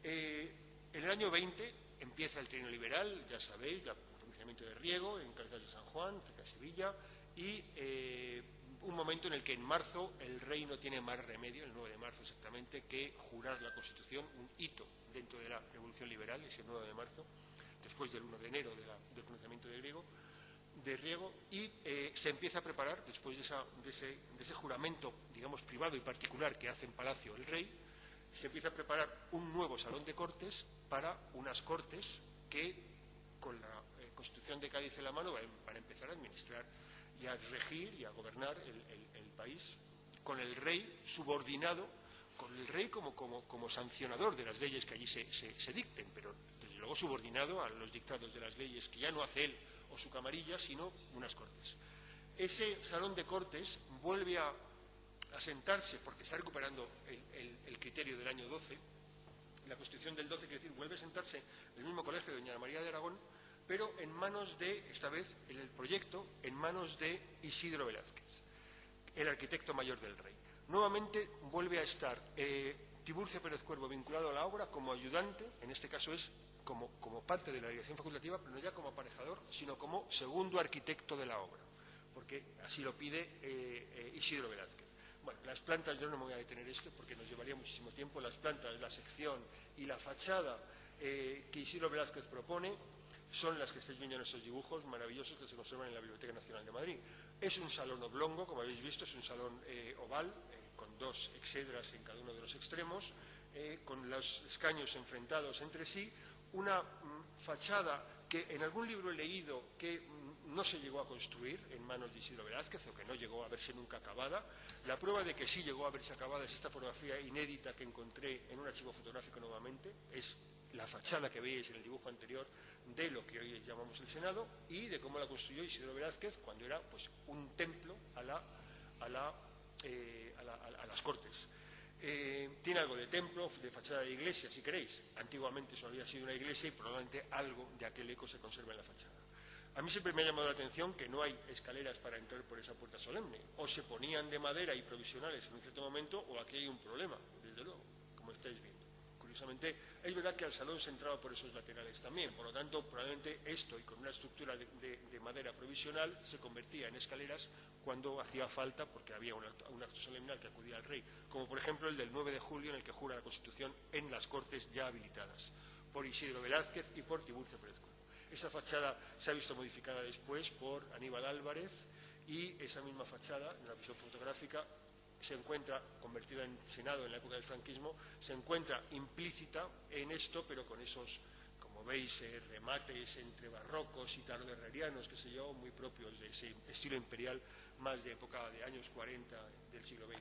En el año 20 empieza el trienio liberal, ya sabéis, el pronunciamiento de Riego en Cabezas de San Juan, cerca de Sevilla, y un momento en el que en marzo el rey no tiene más remedio, el 9 de marzo exactamente, que jurar la Constitución, un hito dentro de la Revolución Liberal, ese 9 de marzo, después del 1 de enero del pronunciamiento de Riego, y se empieza a preparar, después de ese juramento, digamos, privado y particular que hace en Palacio el rey, se empieza a preparar un nuevo salón de cortes para unas cortes que, con la Constitución de Cádiz en la mano, van a empezar a administrar y a regir y a gobernar el país, con el rey subordinado, con el rey como sancionador de las leyes que allí se dicten, pero desde luego subordinado a los dictados de las leyes que ya no hace él o su camarilla, sino unas cortes. Ese salón de cortes vuelve a sentarse, porque está recuperando el criterio del año 12, la Constitución del 12, quiere decir, vuelve a sentarse en el mismo colegio de Doña María de Aragón, pero en manos de, esta vez, en el proyecto, en manos de Isidro Velázquez, el arquitecto mayor del rey. Nuevamente vuelve a estar Tiburcio Pérez Cuervo vinculado a la obra como ayudante, en este caso es como parte de la dirección facultativa, pero no ya como aparejador, sino como segundo arquitecto de la obra, porque así lo pide Isidro Velázquez. Bueno, las plantas, yo no me voy a detener esto porque nos llevaría muchísimo tiempo. Las plantas, la sección y la fachada que Isidro Velázquez propone son las que estáis viendo en estos dibujos maravillosos que se conservan en la Biblioteca Nacional de Madrid. Es un salón oblongo, como habéis visto, es un salón oval, con dos exedras en cada uno de los extremos, con los escaños enfrentados entre sí, una fachada que en algún libro he leído que no se llegó a construir en manos de Isidro Velázquez, o que no llegó a verse nunca acabada. La prueba de que sí llegó a verse acabada es esta fotografía inédita que encontré en un archivo fotográfico nuevamente. Es la fachada que veis en el dibujo anterior de lo que hoy llamamos el Senado y de cómo la construyó Isidro Velázquez cuando era pues, un templo a las Cortes. Tiene algo de templo, de fachada de iglesia, si queréis. Antiguamente eso había sido una iglesia y probablemente algo de aquel eco se conserva en la fachada. A mí siempre me ha llamado la atención que no hay escaleras para entrar por esa puerta solemne. O se ponían de madera y provisionales en un cierto momento, o aquí hay un problema, desde luego, como estáis viendo. Curiosamente, es verdad que al salón se entraba por esos laterales también, por lo tanto, probablemente esto, y con una estructura de madera provisional, se convertía en escaleras cuando hacía falta, porque había un acto solemne al que acudía el rey, como por ejemplo el del 9 de julio, en el que jura la Constitución en las Cortes ya habilitadas, por Isidro Velázquez y por Tiburcio Pérez Cuervo. Esa fachada se ha visto modificada después por Aníbal Álvarez, y esa misma fachada, en la visión fotográfica, se encuentra, convertida en Senado en la época del franquismo, se encuentra implícita en esto, pero con esos, como veis, remates entre barrocos y tardoherrerianos, que sé yo, muy propios de ese estilo imperial, más de época de años 40 del siglo XX.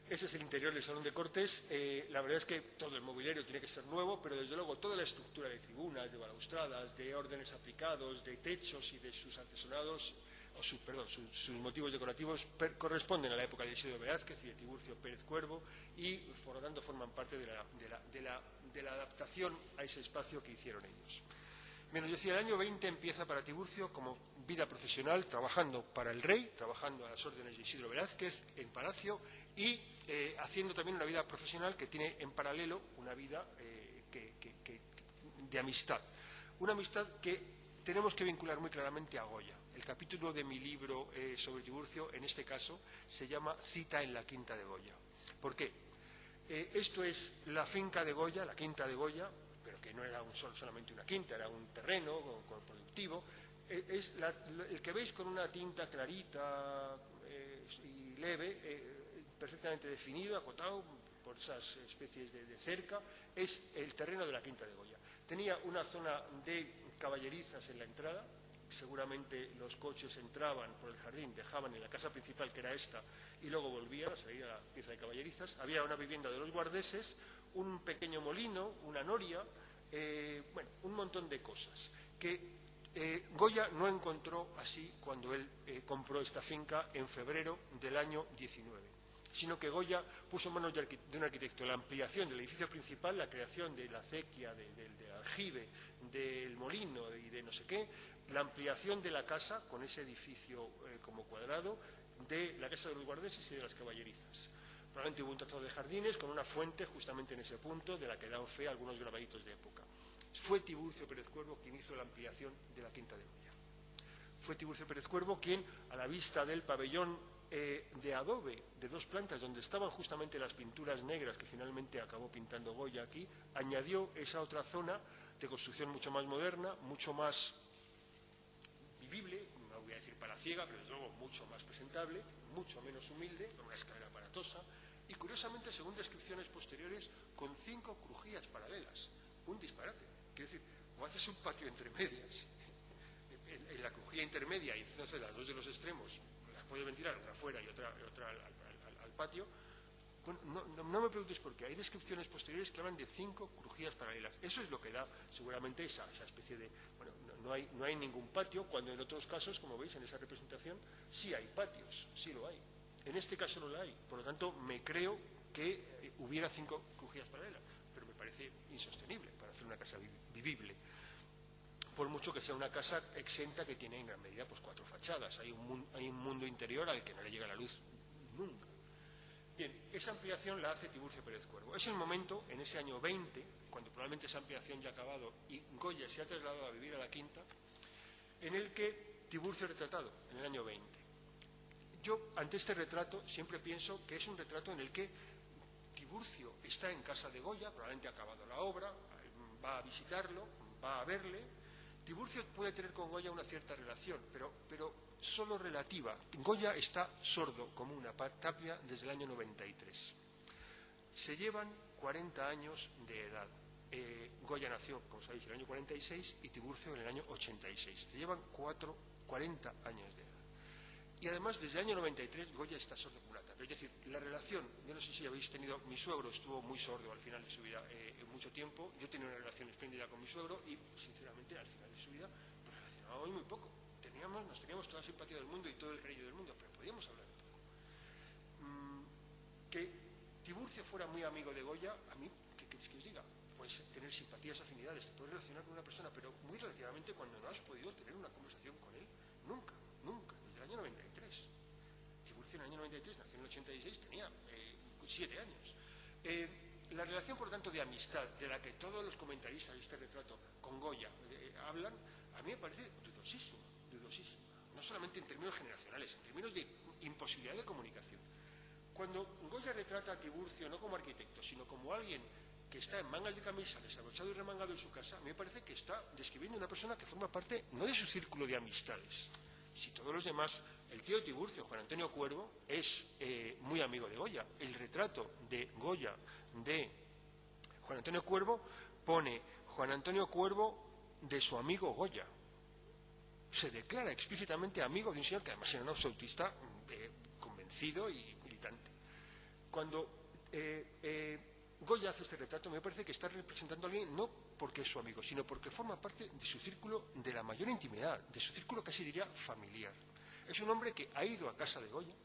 Ese es el interior del Salón de Cortes. La verdad es que todo el mobiliario tiene que ser nuevo, pero desde luego toda la estructura de tribunas, de balaustradas, de órdenes aplicados, de techos y de sus artesonados, sus motivos decorativos corresponden a la época de Isidro Velázquez y de Tiburcio Pérez Cuervo y, por lo tanto, forman parte de la adaptación a ese espacio que hicieron ellos. Bien, os decía, el año 20 empieza para Tiburcio como vida profesional, trabajando para el rey, trabajando a las órdenes de Isidro Velázquez en Palacio y haciendo también una vida profesional que tiene en paralelo una vida de amistad. Una amistad que tenemos que vincular muy claramente a Goya. El capítulo de mi libro sobre Tiburcio, en este caso, se llama Cita en la Quinta de Goya. ¿Por qué? Esto es la finca de Goya, la quinta de Goya, pero que no era solamente una quinta, era un terreno productivo. Es el que veis con una tinta clarita y leve, perfectamente definido, acotado por esas especies de cerca, es el terreno de la quinta de Goya. Tenía una zona de caballerizas en la entrada. Seguramente los coches entraban por el jardín, dejaban en la casa principal, que era esta, y luego volvían a salir a la pieza de caballerizas. Había una vivienda de los guardeses, un pequeño molino, una noria, bueno, un montón de cosas que Goya no encontró así cuando él compró esta finca en febrero del año 19, sino que Goya puso en manos de un arquitecto la ampliación del edificio principal, la creación de la acequia, del aljibe, del molino y de no sé qué, la ampliación de la casa con ese edificio como cuadrado, de la casa de los guardeses y de las caballerizas. Probablemente hubo un tratado de jardines con una fuente justamente en ese punto, de la que dan fe algunos grabaditos de época. Fue Tiburcio Pérez Cuervo quien hizo la ampliación de la quinta de Goya. Fue Tiburcio Pérez Cuervo quien, a la vista del pabellón de adobe de 2 plantas, donde estaban justamente las pinturas negras que finalmente acabó pintando Goya aquí, añadió esa otra zona de construcción mucho más moderna, mucho más vivible, no voy a decir palaciega, pero desde luego mucho más presentable, mucho menos humilde, con una escalera aparatosa y, curiosamente, según descripciones posteriores, con 5 crujías paralelas. Un disparate. Quiero decir, o haces un patio entre medias, en la crujía intermedia, y entonces las 2 de los extremos las puedes ventilar, una afuera y otra al patio. Bueno, no me preguntes por qué. Hay descripciones posteriores que hablan de 5 crujías paralelas. Eso es lo que da seguramente esa especie de... Bueno, no hay ningún patio, cuando en otros casos, como veis en esa representación, sí hay patios, sí lo hay. En este caso no lo hay. Por lo tanto, me creo que hubiera 5 crujías paralelas, pero me parece insostenible para hacer una casa vivible. Por mucho que sea una casa exenta que tiene en gran medida pues 4 fachadas. Hay un mundo interior al que no le llega la luz nunca. Bien, esa ampliación la hace Tiburcio Pérez Cuervo. Es el momento, en ese año 20, cuando probablemente esa ampliación ya ha acabado y Goya se ha trasladado a vivir a la quinta, en el que Tiburcio es retratado, en el año 20. yo, ante este retrato, siempre pienso que es un retrato en el que Tiburcio está en casa de Goya, probablemente ha acabado la obra, va a visitarlo, va a verle. Tiburcio puede tener con Goya una cierta relación, pero solo relativa. Goya está sordo como una tapia desde el año 93. Se llevan 40 años de edad. Goya nació, como sabéis, en el año 46 y Tiburcio en el año 86. Se llevan 40 años de edad. Y además, desde el año 93, Goya está sordo como una tapia. Es decir, la relación, yo no sé si habéis tenido, mi suegro estuvo muy sordo al final de su vida mucho tiempo. Yo tenía una relación espléndida con mi suegro y, sinceramente, al final de su vida nos relacionábamos muy poco. Nos teníamos toda la simpatía del mundo y todo el cariño del mundo, pero podíamos hablar un poco. Que Tiburcio fuera muy amigo de Goya, a mí, ¿qué queréis que os diga? Puedes tener simpatías, afinidades, te puedes relacionar con una persona, pero muy relativamente cuando no has podido tener una conversación con él, nunca, desde el año 93. Tiburcio en el año 93, nació en el 86, tenía 7 años. La relación, por lo tanto, de amistad, de la que todos los comentaristas de este retrato con Goya hablan, a mí me parece dudosísima. No solamente en términos generacionales, en términos de imposibilidad de comunicación. Cuando Goya retrata a Tiburcio no como arquitecto, sino como alguien que está en mangas de camisa, desabrochado y remangado en su casa, a mí me parece que está describiendo una persona que forma parte no de su círculo de amistades. Si todos los demás, el tío de Tiburcio, Juan Antonio Cuervo, es muy amigo de Goya. El retrato de Goya de Juan Antonio Cuervo pone Juan Antonio Cuervo de su amigo Goya. Se declara explícitamente amigo de un señor que además era un absolutista convencido y militante. Cuando Goya hace este retrato, me parece que está representando a alguien no porque es su amigo, sino porque forma parte de su círculo de la mayor intimidad, de su círculo casi diría familiar. Es un hombre que ha ido a casa de Goya.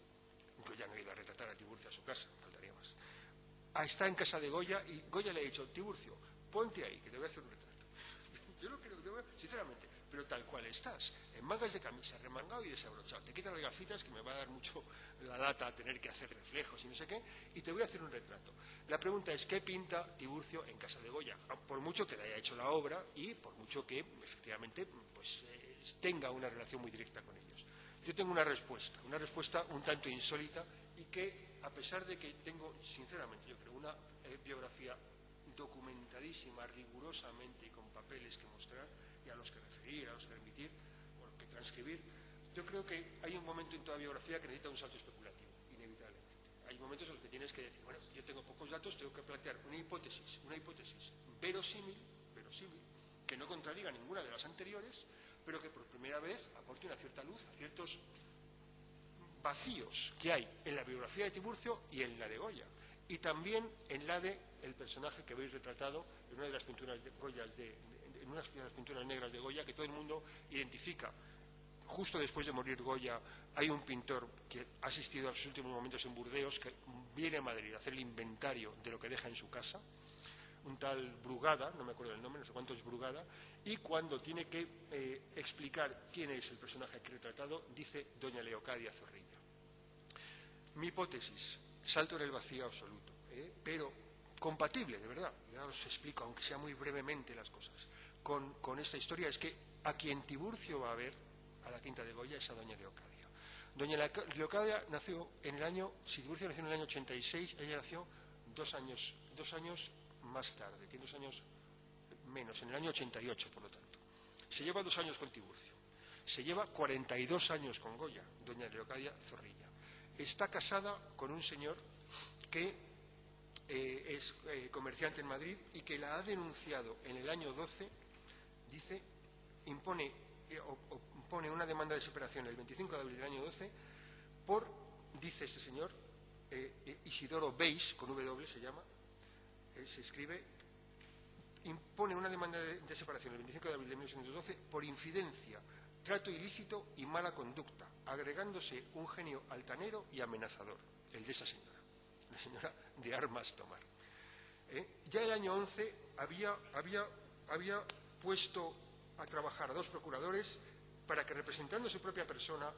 Goya no ha ido a retratar a Tiburcio a su casa, faltaría más. Está en casa de Goya y Goya le ha dicho: Tiburcio, ponte ahí, que te voy a hacer un retrato. Yo no creo que te voy a, sinceramente, pero tal cual estás, en mangas de camisa, remangado y desabrochado. Te quitas las gafitas, que me va a dar mucho la lata a tener que hacer reflejos y no sé qué, y te voy a hacer un retrato. La pregunta es: ¿qué pinta Tiburcio en casa de Goya? Por mucho que le haya hecho la obra y por mucho que, efectivamente, pues, tenga una relación muy directa con ellos. Yo tengo una respuesta un tanto insólita y que, a pesar de que tengo, sinceramente, yo creo, una biografía documentadísima, rigurosamente y con papeles que mostrar y a los que referir, a los que remitir, o los que transcribir, yo creo que hay un momento en toda biografía que necesita un salto especulativo, inevitablemente. Hay momentos en los que tienes que decir: bueno, yo tengo pocos datos, tengo que plantear una hipótesis verosímil, que no contradiga ninguna de las anteriores, pero que por primera vez aporte una cierta luz a ciertos vacíos que hay en la biografía de Tiburcio y en la de Goya, y también en la de el personaje que veis retratado en una de las pinturas de Goya, en unas de las pinturas negras de Goya, que todo el mundo identifica. Justo después de morir Goya, hay un pintor que ha asistido a sus últimos momentos en Burdeos, que viene a Madrid a hacer el inventario de lo que deja en su casa, un tal Brugada, no me acuerdo el nombre, no sé cuánto es Brugada, y cuando tiene que explicar quién es el personaje aquí retratado, dice doña Leocadia Zorrilla. Mi hipótesis, salto en el vacío absoluto, pero compatible, de verdad, ya os explico, aunque sea muy brevemente las cosas, con esta historia, es que a quien Tiburcio va a ver, a la Quinta de Goya, es a doña Leocadia. Doña Leocadia nació en el año, si Tiburcio nació en el año 86, ella nació 2 años más tarde, tiene 2 años menos, en el año 88, por lo tanto. Se lleva 2 años con Tiburcio, se lleva 42 años con Goya, doña Leocadia Zorrilla. Está casada con un señor que es comerciante en Madrid y que la ha denunciado en el año 12, dice, pone una demanda de separación el 25 de abril del año 12 por, dice este señor, Isidoro Beis, con W se llama, se escribe, impone una demanda de separación el 25 de abril de 1912 por infidencia, trato ilícito y mala conducta, agregándose un genio altanero y amenazador, el de esa señora, la señora de armas tomar. Ya el año 11 había puesto a trabajar a 2 procuradores para que, representando a su propia persona,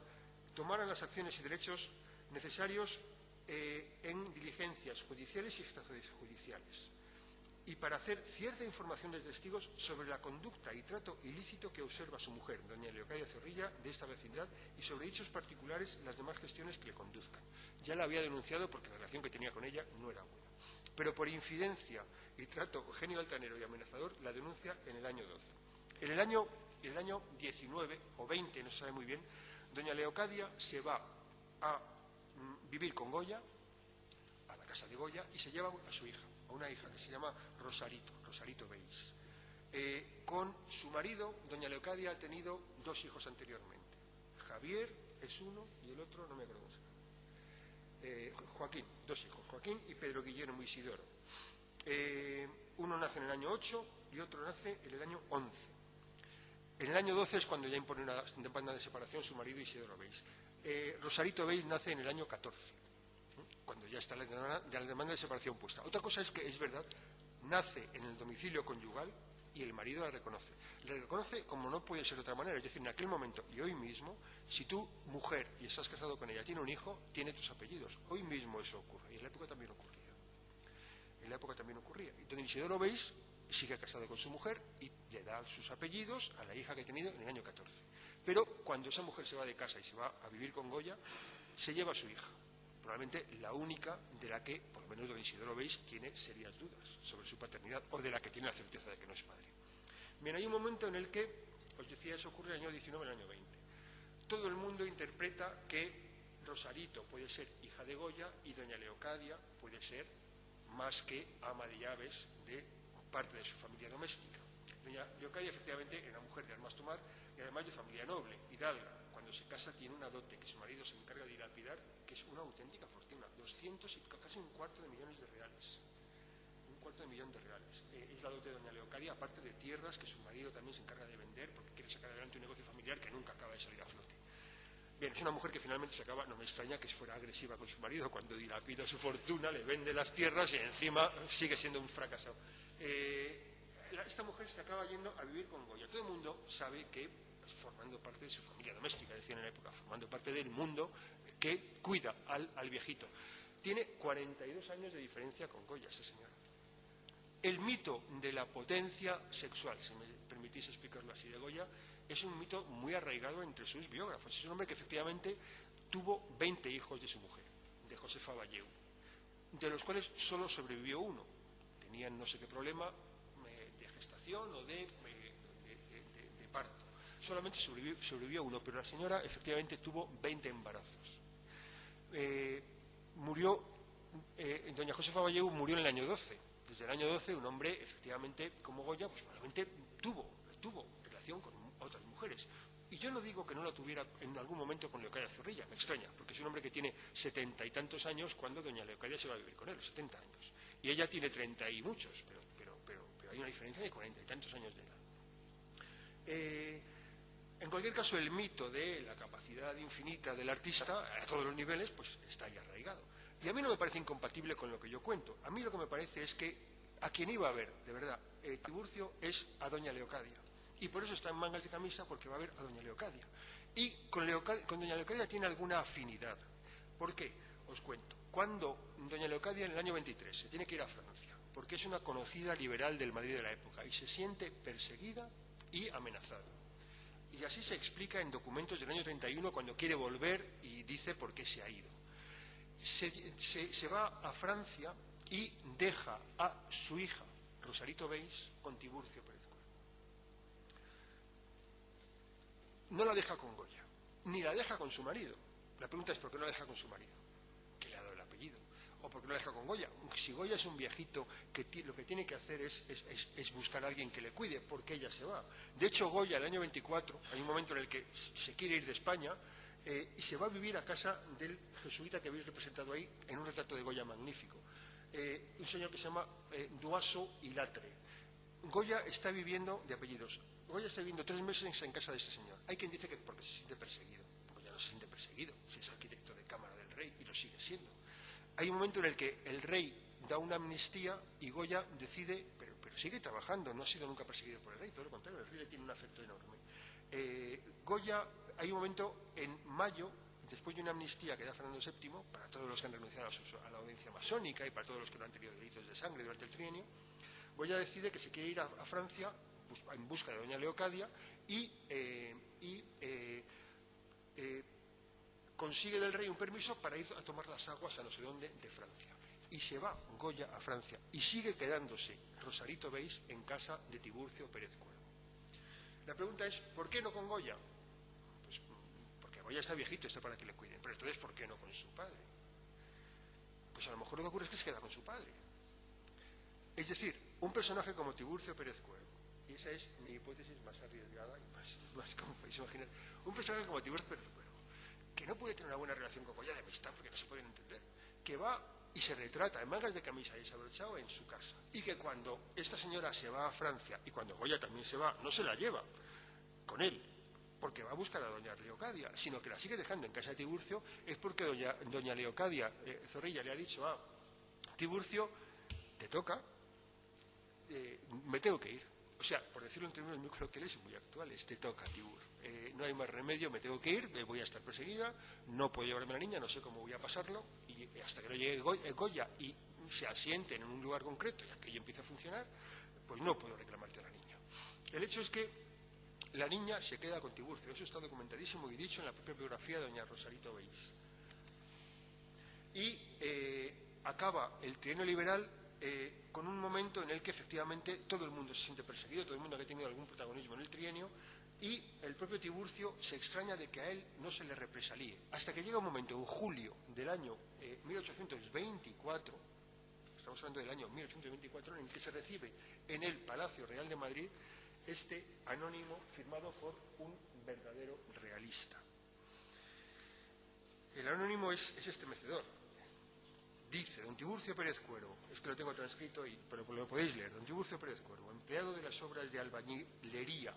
tomaran las acciones y derechos necesarios en diligencias judiciales y extrajudiciales. y para hacer cierta información de testigos sobre la conducta y trato ilícito que observa su mujer, doña Leocadia Zorrilla, de esta vecindad, y sobre dichos particulares las demás gestiones que le conduzcan. Ya la había denunciado porque la relación que tenía con ella no era buena. Pero por infidencia y trato genio altanero y amenazador, la denuncia en el año 12. En el año 19 o 20, no se sabe muy bien, doña Leocadia se va a vivir con Goya, a la casa de Goya, y se lleva a su hija, a una hija que se llama Rosarito Beis. Con su marido, doña Leocadia ha tenido 2 hijos anteriormente. Javier es uno y el otro no me acuerdo cómo se llama. Joaquín, 2 hijos, Joaquín y Pedro Guillermo Isidoro. Uno nace en el año 8 y otro nace en el año 11. En el año 12 es cuando ya impone una demanda de separación su marido Isidoro Beis. Rosarito Beis nace en el año 14, cuando ya está la demanda de separación puesta. Otra cosa es que, es verdad, nace en el domicilio conyugal y el marido la reconoce. La reconoce como no puede ser de otra manera. Es decir, en aquel momento y hoy mismo, si tú, mujer, y estás casado con ella, tiene un hijo, tiene tus apellidos. Hoy mismo eso ocurre. Y en la época también ocurría. Y don Isidoro Beis sigue casado con su mujer y le da sus apellidos a la hija que ha tenido en el año 14. Pero cuando esa mujer se va de casa y se va a vivir con Goya, se lleva a su hija. Probablemente la única de la que, por lo menos don Isidoro Beis, tiene serias dudas sobre su paternidad, o de la que tiene la certeza de que no es padre. Bien, hay un momento en el que, os decía, eso ocurre en el año 19 y en el año 20. Todo el mundo interpreta que Rosarito puede ser hija de Goya y doña Leocadia puede ser más que ama de llaves de parte de su familia doméstica. Doña Leocadia efectivamente era una mujer de armas tomar y además de familia noble, hidalga. Cuando se casa tiene una dote que su marido se encarga de dilapidar, que es una auténtica fortuna, 200 y casi un cuarto de millones de reales. Es la dote de doña Leocadia, aparte de tierras que su marido también se encarga de vender porque quiere sacar adelante un negocio familiar que nunca acaba de salir a flote. Bien, es una mujer que finalmente se acaba, no me extraña que fuera agresiva con su marido cuando dilapida su fortuna, le vende las tierras y encima sigue siendo un fracasado. Esta mujer se acaba yendo a vivir con Goya. Todo el mundo sabe que, formando parte de su familia doméstica, decían en la época, formando parte del mundo que cuida al viejito. Tiene 42 años de diferencia con Goya, esa señora. El mito de la potencia sexual, si me permitís explicarlo así, de Goya, es un mito muy arraigado entre sus biógrafos. Es un hombre que efectivamente tuvo 20 hijos de su mujer, de Josefa Valleu, de los cuales solo sobrevivió uno. Tenían no sé qué problema de gestación o de parto. Solamente sobrevivió uno, pero la señora efectivamente tuvo 20 embarazos. Doña Josefa Valleu murió en el año 12. Desde el año 12 un hombre, efectivamente, como Goya, pues probablemente tuvo relación con otras mujeres. Y yo no digo que no la tuviera en algún momento con Leocadia Zorrilla, me extraña, porque es un hombre que tiene 70 y tantos años cuando doña Leocadia se va a vivir con él, 70 años. Y ella tiene 30 y muchos, pero hay una diferencia de 40 y tantos años de edad. En cualquier caso, el mito de la capacidad infinita del artista a todos los niveles, pues está ahí arraigado. Y a mí no me parece incompatible con lo que yo cuento. A mí lo que me parece es que a quien iba a ver, de verdad, Tiburcio es a doña Leocadia. Y por eso está en mangas de camisa, porque va a ver a doña Leocadia. Y con doña Leocadia tiene alguna afinidad. ¿Por qué? Os cuento. Cuando doña Leocadia, en el año 23, se tiene que ir a Francia, porque es una conocida liberal del Madrid de la época, y se siente perseguida y amenazada. Y así se explica en documentos del año 31, cuando quiere volver y dice por qué se ha ido. Se va a Francia y deja a su hija, Rosarito Beis, con Tiburcio Pérez Cuervo. No la deja con Goya, ni la deja con su marido. La pregunta es ¿por qué no la deja con su marido? Que le ha dado el apellido. ¿O por qué no la deja con Goya? Si Goya es un viejito que lo que tiene que hacer es buscar a alguien que le cuide, porque ella se va. De hecho, Goya, el año 24, hay un momento en el que se quiere ir de España, y se va a vivir a casa del jesuita que habéis representado ahí en un retrato de Goya magnífico, un señor que se llama Duaso y Latre. Goya está viviendo, de apellidos, Goya está viviendo 3 meses en casa de ese señor. Hay quien dice que porque se siente perseguido. Goya no se siente perseguido, si es arquitecto de Cámara del Rey y lo sigue siendo. Hay un momento en el que el rey da una amnistía y Goya decide, pero sigue trabajando, no ha sido nunca perseguido por el rey, todo lo contrario, el rey le tiene un afecto enorme. Goya, hay un momento en mayo, después de una amnistía que da Fernando VII, para todos los que han renunciado a la audiencia masónica y para todos los que no han tenido delitos de sangre durante el trienio, Goya decide que se quiere ir a Francia en busca de doña Leocadia y consigue del rey un permiso para ir a tomar las aguas a no sé dónde de Francia. Y se va Goya a Francia y sigue quedándose Rosarito Beis en casa de Tiburcio Pérez Cuervo. La pregunta es, ¿por qué no con Goya? Pues porque Goya está viejito, está para que le cuiden. Pero entonces, ¿por qué no con su padre? Pues a lo mejor lo que ocurre es que se queda con su padre. Es decir, un personaje como Tiburcio Pérez Cuervo, y esa es mi hipótesis más arriesgada y más como podéis imaginar, un personaje como Tiburcio Pérez Cuervo, que no puede tener una buena relación con Goya de amistad porque no se pueden entender, que va y se retrata en mangas de camisa y desabrochado en su casa, y que cuando esta señora se va a Francia y cuando Goya también se va, no se la lleva con él porque va a buscar a doña Leocadia, sino que la sigue dejando en casa de Tiburcio, es porque doña Leocadia Zorrilla le ha dicho a Tiburcio, te toca, me tengo que ir. O sea, por decirlo en términos muy coloquiales y muy actuales, te toca, Tibur. No hay más remedio, me tengo que ir, voy a estar perseguida, no puedo llevarme a la niña, no sé cómo voy a pasarlo, y hasta que no llegue Goya y se asiente en un lugar concreto y aquello empiece a funcionar, pues no puedo reclamarte a la niña. El hecho es que la niña se queda con Tiburcio, eso está documentadísimo y dicho en la propia biografía de doña Rosarito Beis. Y acaba el trienio liberal con un momento en el que efectivamente todo el mundo se siente perseguido, todo el mundo que ha tenido algún protagonismo en el trienio, y el propio Tiburcio se extraña de que a él no se le represalíe, hasta que llega un momento en julio del año 1824, estamos hablando del año 1824, en el que se recibe en el Palacio Real de Madrid este anónimo firmado por un verdadero realista. El anónimo es estremecedor. Dice, don Tiburcio Pérez Cuervo, es que lo tengo transcrito, pero lo podéis leer, don Tiburcio Pérez Cuervo, empleado de las obras de albañilería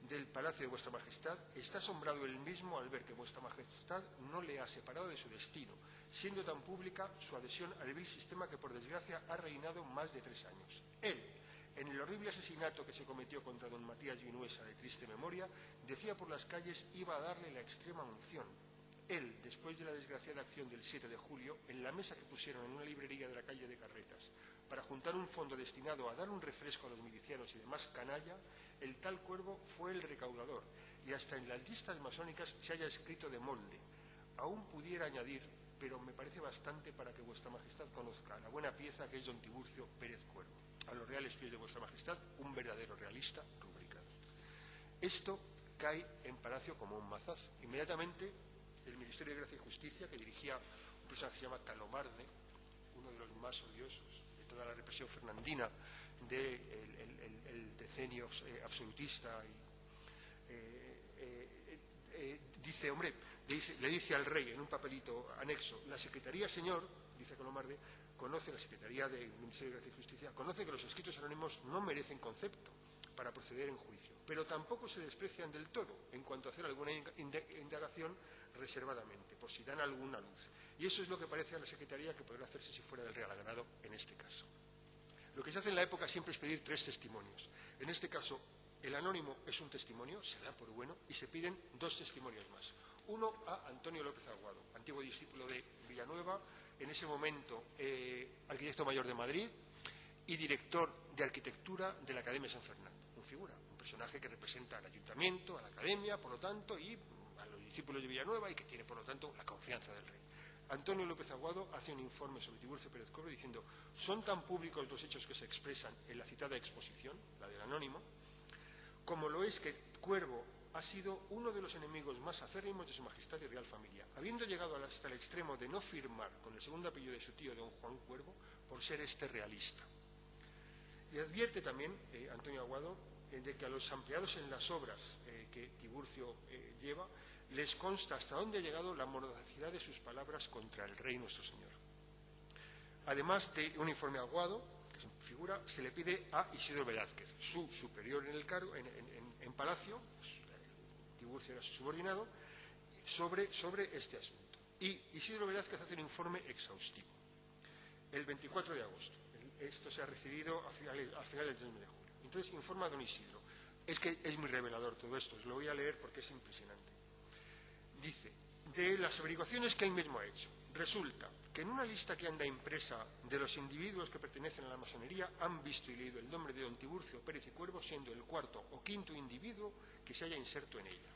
del Palacio de Vuestra Majestad, está asombrado él mismo al ver que Vuestra Majestad no le ha separado de su destino, siendo tan pública su adhesión al vil sistema que por desgracia ha reinado más de 3 años. Él, en el horrible asesinato que se cometió contra don Matías Vinuesa de triste memoria, decía por las calles iba a darle la extrema unción. Él, después de la desgraciada acción del 7 de julio, en la mesa que pusieron en una librería de la calle de Carretas, para juntar un fondo destinado a dar un refresco a los milicianos y demás canalla, el tal Cuervo fue el recaudador, y hasta en las listas masónicas se haya escrito de molde. Aún pudiera añadir, pero me parece bastante para que Vuestra Majestad conozca la buena pieza que es don Tiburcio Pérez Cuervo. A los reales pies de Vuestra Majestad, un verdadero realista rubricado. Esto cae en Palacio como un mazazo. Inmediatamente, el Ministerio de Gracia y Justicia, que dirigía un personaje que se llama Calomarde, uno de los más odiosos de toda la represión fernandina del decenio absolutista, dice, hombre, le dice al rey en un papelito anexo, la Secretaría, señor, dice Calomarde, conoce, la Secretaría del Ministerio de Gracia y Justicia, conoce que los escritos anónimos no merecen concepto para proceder en juicio, pero tampoco se desprecian del todo en cuanto a hacer alguna indagación reservadamente, por si dan alguna luz. Y eso es lo que parece a la Secretaría que podrá hacerse si fuera del real agrado en este caso. Lo que se hace en la época siempre es pedir 3 testimonios. En este caso, el anónimo es un testimonio, se da por bueno, y se piden 2 testimonios más. Uno a Antonio López Aguado, antiguo discípulo de Villanueva, en ese momento arquitecto mayor de Madrid y director de arquitectura de la Academia de San Fernando. Un figura, un personaje que representa al ayuntamiento, a la academia, por lo tanto, y a los discípulos de Villanueva y que tiene, por lo tanto, la confianza del rey. Antonio López Aguado hace un informe sobre Tiburcio Pérez Cuervo diciendo, son tan públicos los hechos que se expresan en la citada exposición, la del anónimo, como lo es que Cuervo ha sido uno de los enemigos más acérrimos de su majestad y real familia, habiendo llegado hasta el extremo de no firmar con el segundo apellido de su tío, don Juan Cuervo, por ser este realista. Y advierte también Antonio Aguado de que a los empleados en las obras que Tiburcio lleva, les consta hasta dónde ha llegado la mordacidad de sus palabras contra el rey nuestro señor. Además de un informe Aguado, que es figura, se le pide a Isidro Velázquez, su superior en el cargo, en Palacio, Tiburcio era su subordinado, sobre este asunto. Y Isidro Velázquez hace un informe exhaustivo. El 24 de agosto. Esto se ha recibido a finales del mes de julio. Entonces informa a don Isidro. Es que es muy revelador todo esto, os lo voy a leer porque es impresionante. Dice, de las averiguaciones que él mismo ha hecho. Resulta que en una lista que anda impresa de los individuos que pertenecen a la masonería han visto y leído el nombre de don Tiburcio Pérez y Cuervo, siendo el cuarto o quinto individuo que se haya inserto en ella.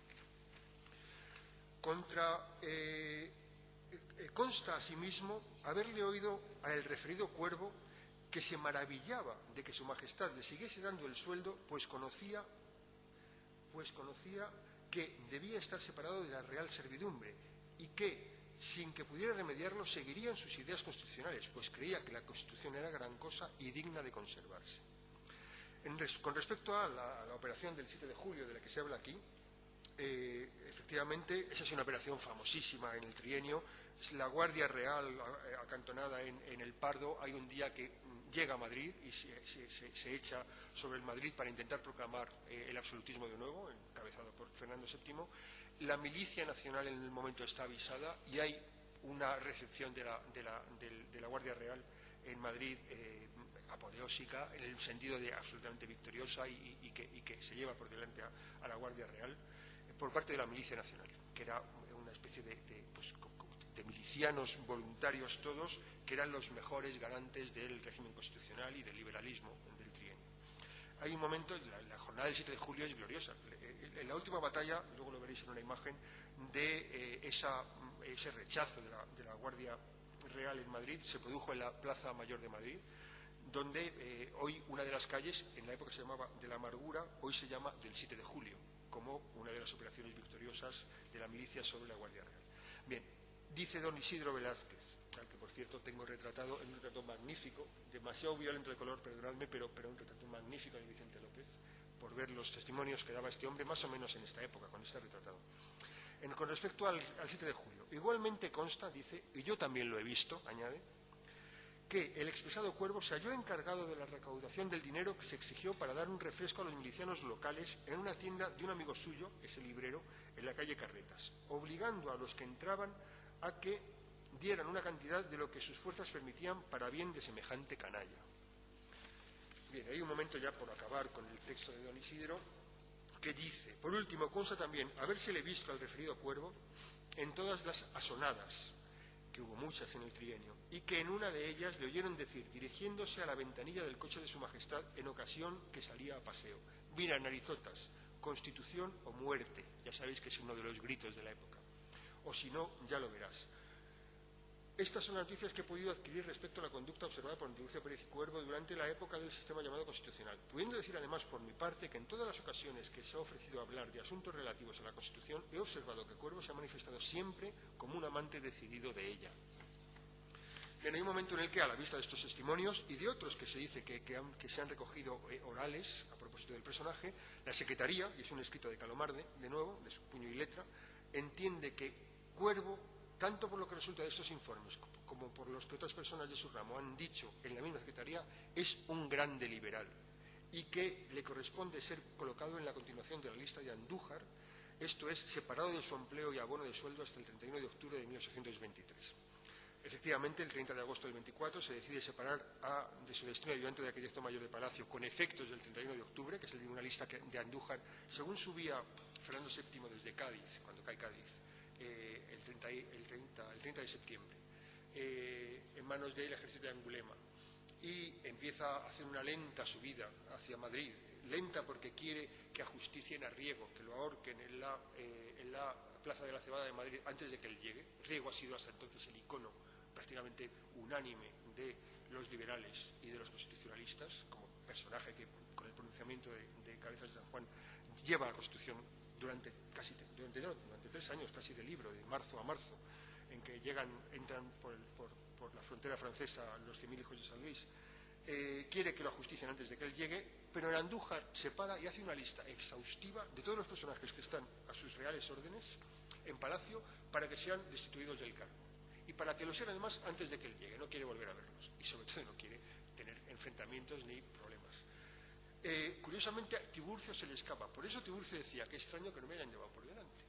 Consta asimismo haberle oído al referido Cuervo que se maravillaba de que su majestad le siguiese dando el sueldo, pues conocía que debía estar separado de la real servidumbre y que, sin que pudiera remediarlo, seguirían sus ideas constitucionales, pues creía que la Constitución era gran cosa y digna de conservarse. Con respecto a la operación del 7 de julio de la que se habla aquí, efectivamente, esa es una operación famosísima en el trienio. Es la Guardia Real acantonada en el Pardo. Hay un día que llega a Madrid y se echa sobre el Madrid para intentar proclamar el absolutismo de nuevo, encabezado por Fernando VII. La milicia nacional en el momento está avisada y hay una recepción de la Guardia Real en Madrid apoteósica, en el sentido de absolutamente victoriosa y que se lleva por delante a la Guardia Real por parte de la milicia nacional, que era una especie de milicianos voluntarios todos, que eran los mejores garantes del régimen constitucional y del liberalismo del trienio. Hay un momento, la jornada del 7 de julio es gloriosa. En la última batalla, luego lo veréis en una imagen, de ese rechazo de la Guardia Real en Madrid, se produjo en la Plaza Mayor de Madrid, donde hoy una de las calles, en la época se llamaba de la Amargura, hoy se llama del 7 de julio, como una de las operaciones victoriosas de la milicia sobre la Guardia Real. Bien, dice don Isidro Velázquez, al que por cierto tengo retratado en un retrato magnífico, demasiado violento de color, perdonadme, pero un retrato magnífico de Vicente López, por ver los testimonios que daba este hombre más o menos en esta época, cuando está retratado. Con respecto al 7 de julio, igualmente consta, dice, y yo también lo he visto, añade, que el expresado Cuervo se halló encargado de la recaudación del dinero que se exigió para dar un refresco a los milicianos locales en una tienda de un amigo suyo, ese librero, en la calle Carretas, obligando a los que entraban a que dieran una cantidad de lo que sus fuerzas permitían para bien de semejante canalla. Bien, hay un momento ya por acabar con el texto de don Isidro, que dice, por último, consta también habérsele visto al referido Cuervo en todas las asonadas, que hubo muchas en el trienio, y que en una de ellas le oyeron decir, dirigiéndose a la ventanilla del coche de su majestad en ocasión que salía a paseo, mira, narizotas, Constitución o muerte, ya sabéis que es uno de los gritos de la época, o si no, ya lo verás. Estas son las noticias que he podido adquirir respecto a la conducta observada por Tiburcio Pérez y Cuervo durante la época del sistema llamado constitucional, pudiendo decir además por mi parte que en todas las ocasiones que se ha ofrecido hablar de asuntos relativos a la Constitución he observado que Cuervo se ha manifestado siempre como un amante decidido de ella. Bien, hay un momento en el que, a la vista de estos testimonios y de otros que se dice que se han recogido orales a propósito del personaje, la Secretaría, y es un escrito de Calomarde, de nuevo, de su puño y letra, entiende que Cuervo, tanto por lo que resulta de estos informes como por los que otras personas de su ramo han dicho en la misma Secretaría, es un grande liberal y que le corresponde ser colocado en la continuación de la lista de Andújar, esto es, separado de su empleo y abono de sueldo hasta el 31 de octubre de 1823. Efectivamente, el 30 de agosto del 24 se decide separar de su destino ayudante de arquitecto mayor de Palacio con efectos del 31 de octubre, que es el de una lista de Andújar, según subía Fernando VII desde Cádiz, cuando cae Cádiz, el 30 de septiembre, en manos del ejército de Angulema, y empieza a hacer una lenta subida hacia Madrid, lenta porque quiere que ajusticien a Riego, que lo ahorquen en la Plaza de la Cebada de Madrid antes de que él llegue. Riego ha sido hasta entonces el icono prácticamente unánime de los liberales y de los constitucionalistas, como personaje que con el pronunciamiento de Cabezas de San Juan lleva la Constitución durante 3 años casi de libro, de marzo a marzo, en que entran por la frontera francesa los 100.000 hijos de San Luis. Quiere que lo ajusticien antes de que él llegue, pero en Andújar se para y hace una lista exhaustiva de todos los personajes que están a sus reales órdenes en Palacio para que sean destituidos del cargo y para que lo sean además antes de que él llegue. No quiere volver a verlos y sobre todo no quiere tener enfrentamientos ni problemas. Curiosamente a Tiburcio se le escapa, por eso Tiburcio decía, qué extraño que no me hayan llevado por delante,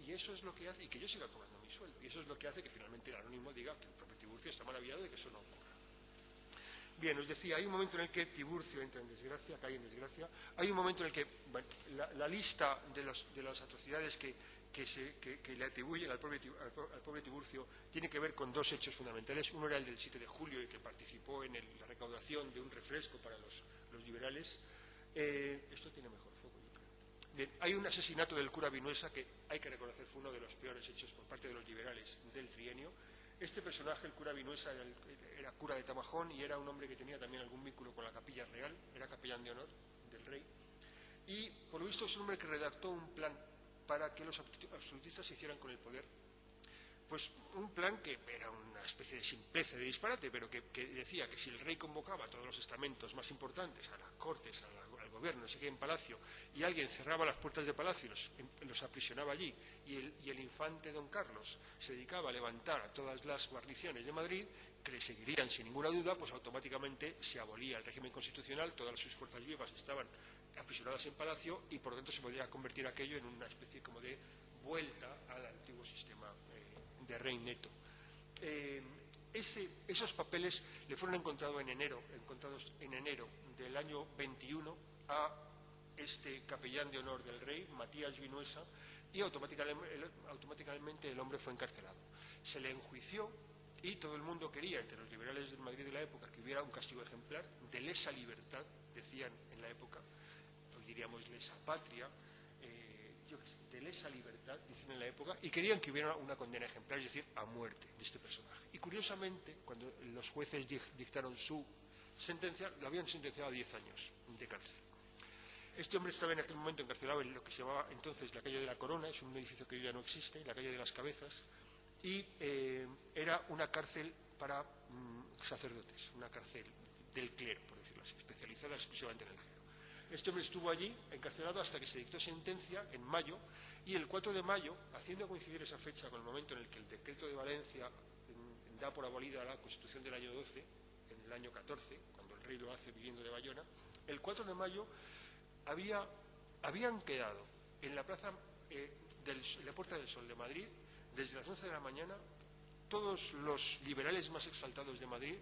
y eso es lo que hace, y que yo siga cobrando mi sueldo, y eso es lo que hace que finalmente el anónimo diga que el propio Tiburcio está maravillado de que eso no ocurra. Bien, os decía, hay un momento en el que Tiburcio entra en desgracia, cae en desgracia. Hay un momento en el que, bueno, la lista de las atrocidades que que le atribuyen al pobre Tiburcio tiene que ver con dos hechos fundamentales. Uno era el del 7 de julio y que participó en la recaudación de un refresco para los liberales. Esto tiene mejor foco, yo creo. Bien, hay un asesinato del cura Vinuesa que hay que reconocer fue uno de los peores hechos por parte de los liberales del trienio. Este personaje, el cura Vinuesa, era cura de Tamajón y era un hombre que tenía también algún vínculo con la capilla real, era capellán de honor del rey. Y, por lo visto, es un hombre que redactó un plan para que los absolutistas se hicieran con el poder. Pues un plan que era una especie de simpleza, de disparate, pero que decía que si el rey convocaba a todos los estamentos más importantes, a las cortes, al gobierno, no sé qué, en palacio, y alguien cerraba las puertas de palacio y los aprisionaba allí, y el infante don Carlos se dedicaba a levantar a todas las guarniciones de Madrid, que le seguirían sin ninguna duda, pues automáticamente se abolía el régimen constitucional, todas sus fuerzas vivas estaban aprisionadas en palacio y por lo tanto se podía convertir aquello en una especie como de vuelta al antiguo sistema de rey neto. Esos papeles le fueron encontrados en enero del año 21 a este capellán de honor del rey, Matías Vinuesa, y automáticamente el hombre fue encarcelado. Se le enjuició y todo el mundo quería, entre los liberales del Madrid de la época, que hubiera un castigo ejemplar de lesa libertad, decían en la época, hoy diríamos lesa patria, de lesa libertad, dicen en la época, y querían que hubiera una condena ejemplar, es decir, a muerte de este personaje. Y curiosamente, cuando los jueces dictaron su sentencia, lo habían sentenciado a 10 años de cárcel. Este hombre estaba en aquel momento encarcelado en lo que se llamaba entonces la calle de la Corona, es un edificio que hoy ya no existe, la calle de las Cabezas, y era una cárcel para sacerdotes, una cárcel del clero, por decirlo así, especializada exclusivamente en el clero. Este hombre estuvo allí encarcelado hasta que se dictó sentencia en mayo, y el 4 de mayo, haciendo coincidir esa fecha con el momento en el que el decreto de Valencia da por abolida la Constitución del año 12, en el año 14, cuando el rey lo hace viviendo de Bayona, el 4 de mayo habían quedado en la plaza la Puerta del Sol de Madrid, desde las 11 de la mañana, todos los liberales más exaltados de Madrid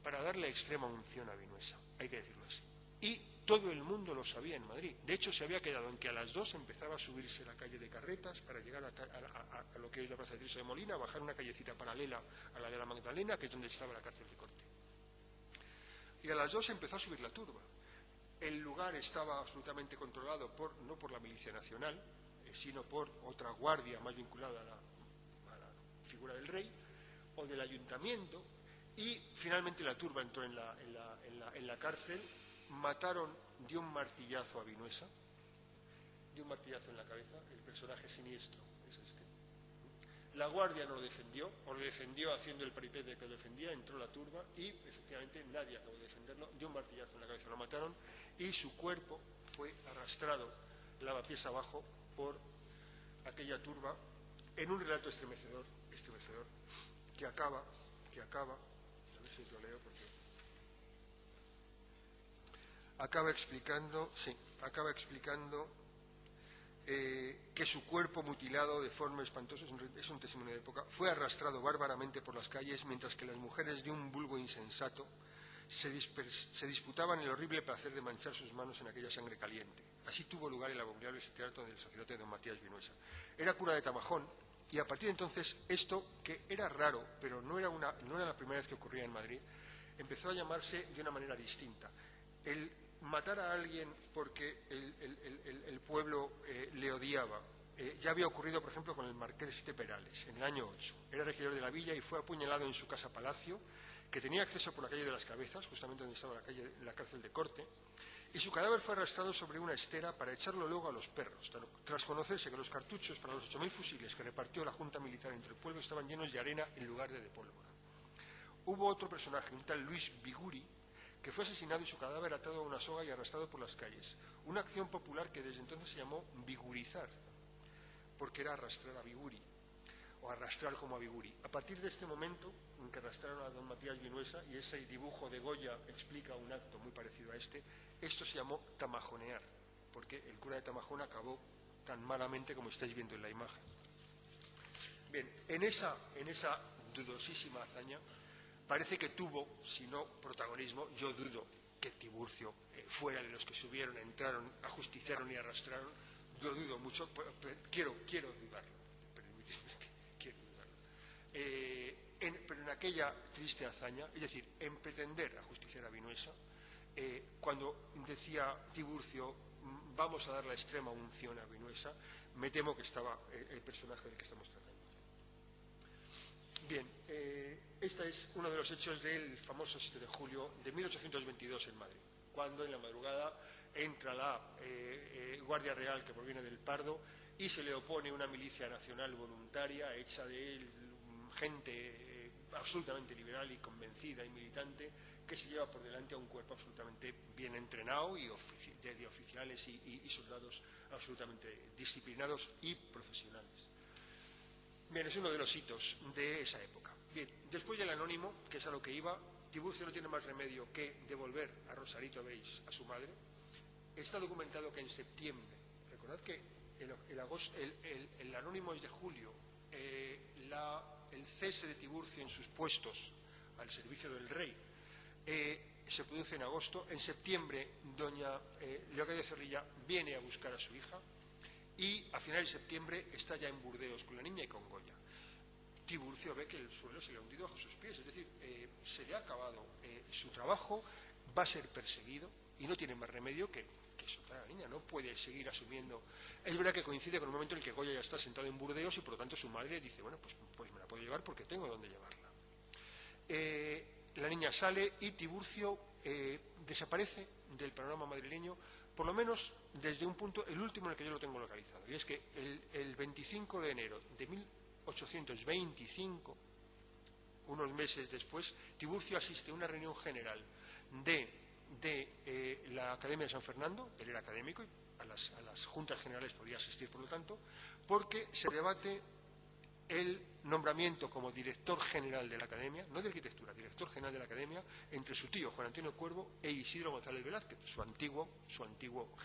para darle extrema unción a Vinuesa, hay que decirlo así. Y todo el mundo lo sabía en Madrid. De hecho, se había quedado en que a las 2 empezaba a subirse la calle de Carretas para llegar a lo que es la Plaza de Tirso de Molina, bajar una callecita paralela a la de la Magdalena, que es donde estaba la cárcel de Corte. Y a las 2 empezó a subir la turba. El lugar estaba absolutamente controlado no por la Milicia Nacional, sino por otra guardia más vinculada a la figura del rey o del ayuntamiento, y finalmente la turba entró en la cárcel. Mataron de un martillazo a Vinuesa, de un martillazo en la cabeza, el personaje siniestro es este. La guardia no lo defendió, o lo defendió haciendo el paripé de que lo defendía, entró la turba y efectivamente nadie acabó de defenderlo, de un martillazo en la cabeza lo mataron y su cuerpo fue arrastrado lavapiés abajo por aquella turba en un relato estremecedor, que acaba, a ver si os lo leo porque acaba explicando que su cuerpo mutilado de forma espantosa, es un testimonio de época, fue arrastrado bárbaramente por las calles mientras que las mujeres de un vulgo insensato se disputaban el horrible placer de manchar sus manos en aquella sangre caliente. Así tuvo lugar el abominable asesinato del sacerdote don Matías Vinuesa. Era cura de Tamajón y a partir de entonces esto, que era raro, pero no era la primera vez que ocurría en Madrid, empezó a llamarse de una manera distinta. El matar a alguien porque el pueblo le odiaba. Ya había ocurrido, por ejemplo, con el marqués de Perales, en el año 8. Era regidor de la villa y fue apuñalado en su casa palacio, que tenía acceso por la calle de las Cabezas, justamente donde estaba la cárcel de Corte, y su cadáver fue arrastrado sobre una estera para echarlo luego a los perros, tras conocerse que los cartuchos para los 8.000 fusiles que repartió la Junta Militar entre el pueblo estaban llenos de arena en lugar de pólvora. Hubo otro personaje, un tal Luis Biguri, que fue asesinado y su cadáver atado a una soga y arrastrado por las calles. Una acción popular que desde entonces se llamó bigurizar, porque era arrastrar a Biguri, o arrastrar como a Biguri. A partir de este momento en que arrastraron a don Matías Vinuesa, y ese dibujo de Goya explica un acto muy parecido a este, esto se llamó tamajonear, porque el cura de Tamajón acabó tan malamente como estáis viendo en la imagen. Bien, en esa dudosísima hazaña, parece que tuvo, si no protagonismo, yo dudo que Tiburcio fuera de los que subieron, entraron, ajusticiaron y arrastraron, lo dudo mucho, quiero dudarlo, permitidme que quiero dudarlo. Pero en aquella triste hazaña, es decir, en pretender ajusticiar a Vinuesa, cuando decía Tiburcio, vamos a dar la extrema unción a Vinuesa, me temo que estaba el personaje del que estamos tratando. Bien, este es uno de los hechos del famoso 7 de julio de 1822 en Madrid, cuando en la madrugada entra la Guardia Real que proviene del Pardo y se le opone una milicia nacional voluntaria hecha de gente absolutamente liberal y convencida y militante, que se lleva por delante a un cuerpo absolutamente bien entrenado y de oficiales y soldados absolutamente disciplinados y profesionales. Bien, es uno de los hitos de esa época. Bien, después del anónimo, que es a lo que iba, Tiburcio no tiene más remedio que devolver a Rosarito Beis a su madre. Está documentado que en septiembre, recordad que el anónimo es de julio, el cese de Tiburcio en sus puestos al servicio del rey se produce en agosto. En septiembre doña Leocadia Zorrilla viene a buscar a su hija y a finales de septiembre está ya en Burdeos con la niña y con Goya. Tiburcio ve que el suelo se le ha hundido bajo sus pies, es decir, se le ha acabado su trabajo, va a ser perseguido y no tiene más remedio que soltar a la niña, no puede seguir asumiendo. Es verdad que coincide con un momento en el que Goya ya está sentado en Burdeos y por lo tanto su madre dice, bueno, pues me la puedo llevar porque tengo dónde llevarla. La niña sale y Tiburcio desaparece del panorama madrileño, por lo menos desde un punto, el último en el que yo lo tengo localizado, y es que el 25 de enero de 1825, unos meses después, Tiburcio asiste a una reunión general de la Academia de San Fernando, él era académico y a las juntas generales podía asistir, por lo tanto, porque se debate el nombramiento como director general de la Academia, no de arquitectura, director general de la Academia, entre su tío Juan Antonio Cuervo e Isidro González Velázquez, su antiguo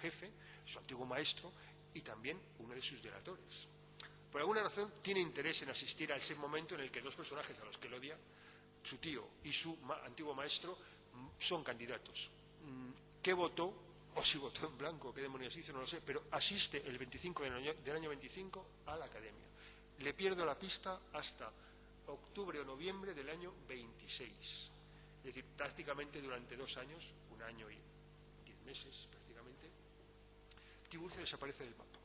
jefe, su antiguo maestro y también uno de sus delatores. Por alguna razón tiene interés en asistir a ese momento en el que dos personajes a los que él odia, su tío y su antiguo maestro, son candidatos. ¿Qué votó? O si votó en blanco, qué demonios hizo, no lo sé, pero asiste el 25 del año 25 a la Academia. Le pierdo la pista hasta octubre o noviembre del año 26. Es decir, prácticamente durante 2 años, 1 año y 10 meses prácticamente, Tiburcio desaparece del mapa.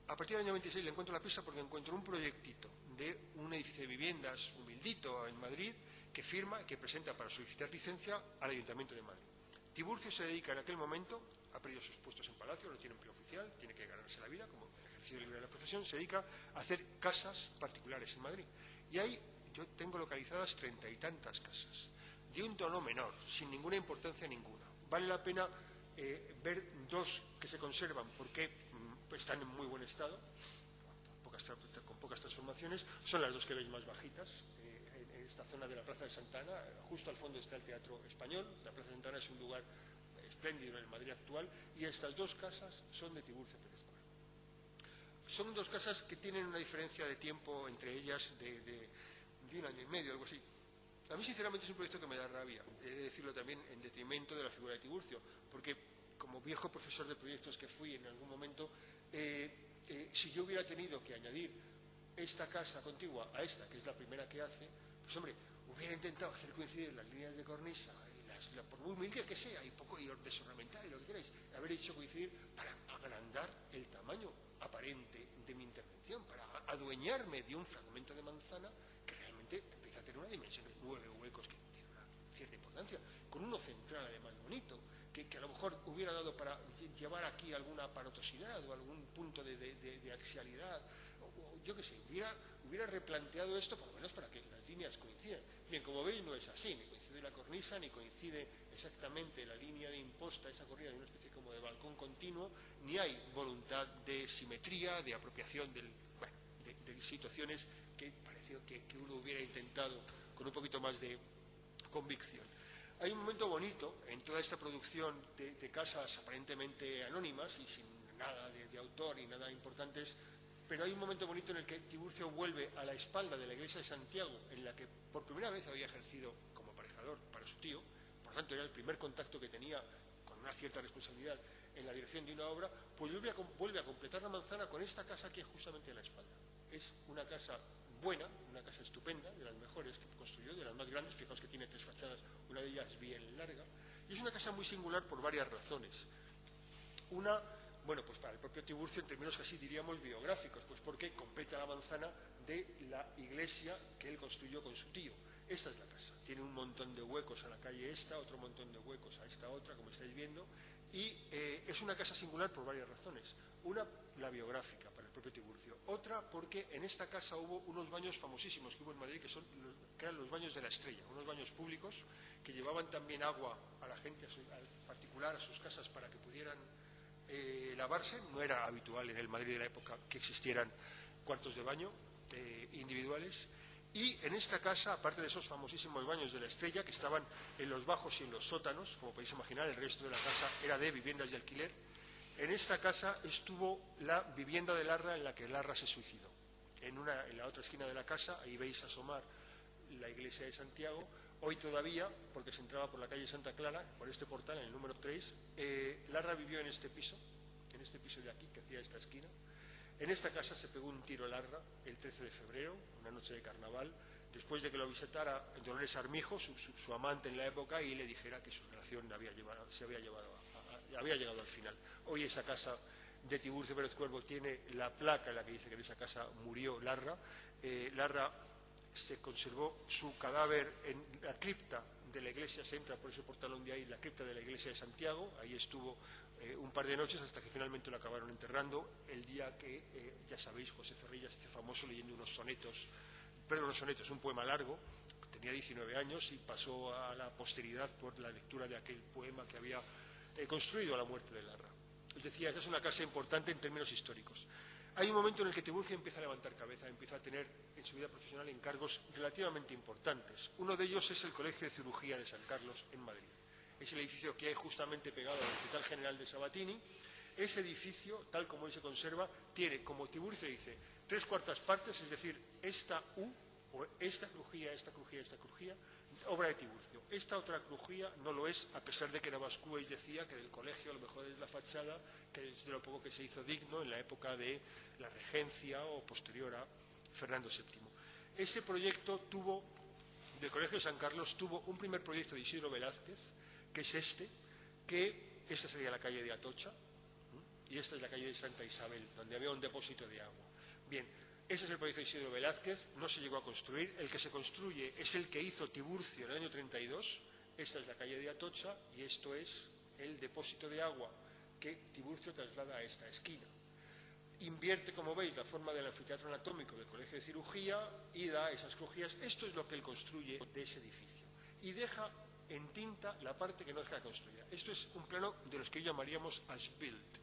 A partir del año 26 le encuentro la pista porque encuentro un proyectito de un edificio de viviendas humildito en Madrid que firma, que presenta para solicitar licencia al Ayuntamiento de Madrid. Tiburcio se dedica en aquel momento, ha perdido sus puestos en Palacio, no tiene empleo oficial, tiene que ganarse la vida como ejercicio libre de la profesión, se dedica a hacer casas particulares en Madrid. Y ahí yo tengo localizadas 30 y tantas casas, de un tono menor, sin ninguna importancia ninguna. Vale la pena ver 2 que se conservan porque están en muy buen estado, con pocas transformaciones. Son las 2 que veis más bajitas, en esta zona de la Plaza de Santa Ana. Justo al fondo está el Teatro Español. La Plaza de Santa Ana es un lugar espléndido en el Madrid actual, y estas 2 casas son de Tiburcio Pérez Cuervo. Son 2 casas que tienen una diferencia de tiempo entre ellas de 1 año y medio, algo así. A mí, sinceramente, es un proyecto que me da rabia, he de decirlo también, en detrimento de la figura de Tiburcio, porque como viejo profesor de proyectos que fui en algún momento, si yo hubiera tenido que añadir esta casa contigua a esta, que es la primera que hace, pues hombre, hubiera intentado hacer coincidir las líneas de cornisa, por muy humilde que sea, y poco y desornamentada y lo que queráis, haber hecho coincidir para agrandar el tamaño aparente de mi intervención, para adueñarme de un fragmento de manzana que realmente empieza a tener una dimensión de 9 huecos que tiene una cierta importancia, con uno central además bonito, que a lo mejor hubiera dado para llevar aquí alguna aparatosidad o algún punto de axialidad, o yo qué sé, hubiera replanteado esto por lo menos para que las líneas coincidan. Bien, como veis, no es así, ni coincide la cornisa, ni coincide exactamente la línea de imposta, esa corrida de una especie como de balcón continuo, ni hay voluntad de simetría, de apropiación de situaciones que pareció que uno hubiera intentado con un poquito más de convicción. Hay un momento bonito en toda esta producción de casas aparentemente anónimas y sin nada de autor y nada importantes, pero hay un momento bonito en el que Tiburcio vuelve a la espalda de la iglesia de Santiago, en la que por primera vez había ejercido como aparejador para su tío, por lo tanto era el primer contacto que tenía con una cierta responsabilidad en la dirección de una obra, pues vuelve a completar Manzana con esta casa aquí justamente a la espalda. Es una casa buena, una casa estupenda, de las mejores que construyó, de las más grandes. Fijaos que tiene 3 fachadas, una de ellas bien larga, y es una casa muy singular por varias razones. Una, bueno, pues para el propio Tiburcio, en términos casi diríamos biográficos, pues porque completa la manzana de la iglesia que él construyó con su tío. Esta es la casa, tiene un montón de huecos a la calle esta, otro montón de huecos a esta otra, como estáis viendo, y es una casa singular por varias razones. Una, la biográfica para el propio Tiburcio. Otra, porque en esta casa hubo unos baños famosísimos que hubo en Madrid, que eran los baños de la Estrella, unos baños públicos que llevaban también agua a la gente, al particular, a sus casas, para que pudieran lavarse. No era habitual en el Madrid de la época que existieran cuartos de baño individuales. Y en esta casa, aparte de esos famosísimos baños de la Estrella, que estaban en los bajos y en los sótanos, como podéis imaginar, el resto de la casa era de viviendas de alquiler. En esta casa estuvo la vivienda de Larra, en la que Larra se suicidó. En la otra esquina de la casa, ahí veis asomar la iglesia de Santiago. Hoy todavía, porque se entraba por la calle Santa Clara, por este portal, en el número 3, Larra vivió en este piso de aquí, que hacía esta esquina. En esta casa se pegó un tiro Larra el 13 de febrero, una noche de carnaval, después de que lo visitara Dolores Armijo, su amante en la época, y le dijera que su relación había llegado al final. Hoy esa casa de Tiburcio Pérez Cuervo tiene la placa en la que dice que en esa casa murió Larra. Larra se conservó su cadáver en la cripta de la iglesia, se entra por ese portalón de ahí, la cripta de la iglesia de Santiago. Ahí estuvo un par de noches hasta que finalmente lo acabaron enterrando el día que, ya sabéis, José Zorrilla se hizo famoso leyendo unos sonetos, un poema largo. Tenía 19 años y pasó a la posteridad por la lectura de aquel poema que había construido a la muerte de Larra. Él decía, esta es una casa importante en términos históricos. Hay un momento en el que Tiburcio empieza a levantar cabeza, empieza a tener en su vida profesional encargos relativamente importantes. Uno de ellos es el Colegio de Cirugía de San Carlos en Madrid. Es el edificio que hay justamente pegado al Hospital General de Sabatini. Ese edificio, tal como hoy se conserva, tiene, como Tiburcio dice, 3/4 partes, es decir, esta U, o esta crujía, obra de Tiburcio. Esta otra crujía no lo es, a pesar de que Navascués decía que del colegio a lo mejor es la fachada, que es de lo poco que se hizo digno en la época de la regencia o posterior a Fernando VII. Ese proyecto del Colegio de San Carlos tuvo un primer proyecto de Isidro Velázquez, que es esta sería la calle de Atocha, y esta es la calle de Santa Isabel, donde había un depósito de agua. Bien, ese es el proyecto de Isidro Velázquez, no se llegó a construir. El que se construye es el que hizo Tiburcio en el año 32. Esta es la calle de Atocha y esto es el depósito de agua que Tiburcio traslada a esta esquina. Invierte, como veis, la forma del anfiteatro anatómico del Colegio de Cirugía y da esas crujías. Esto es lo que él construye de ese edificio. Y deja en tinta la parte que no deja construida. Esto es un plano de los que hoy llamaríamos as-built,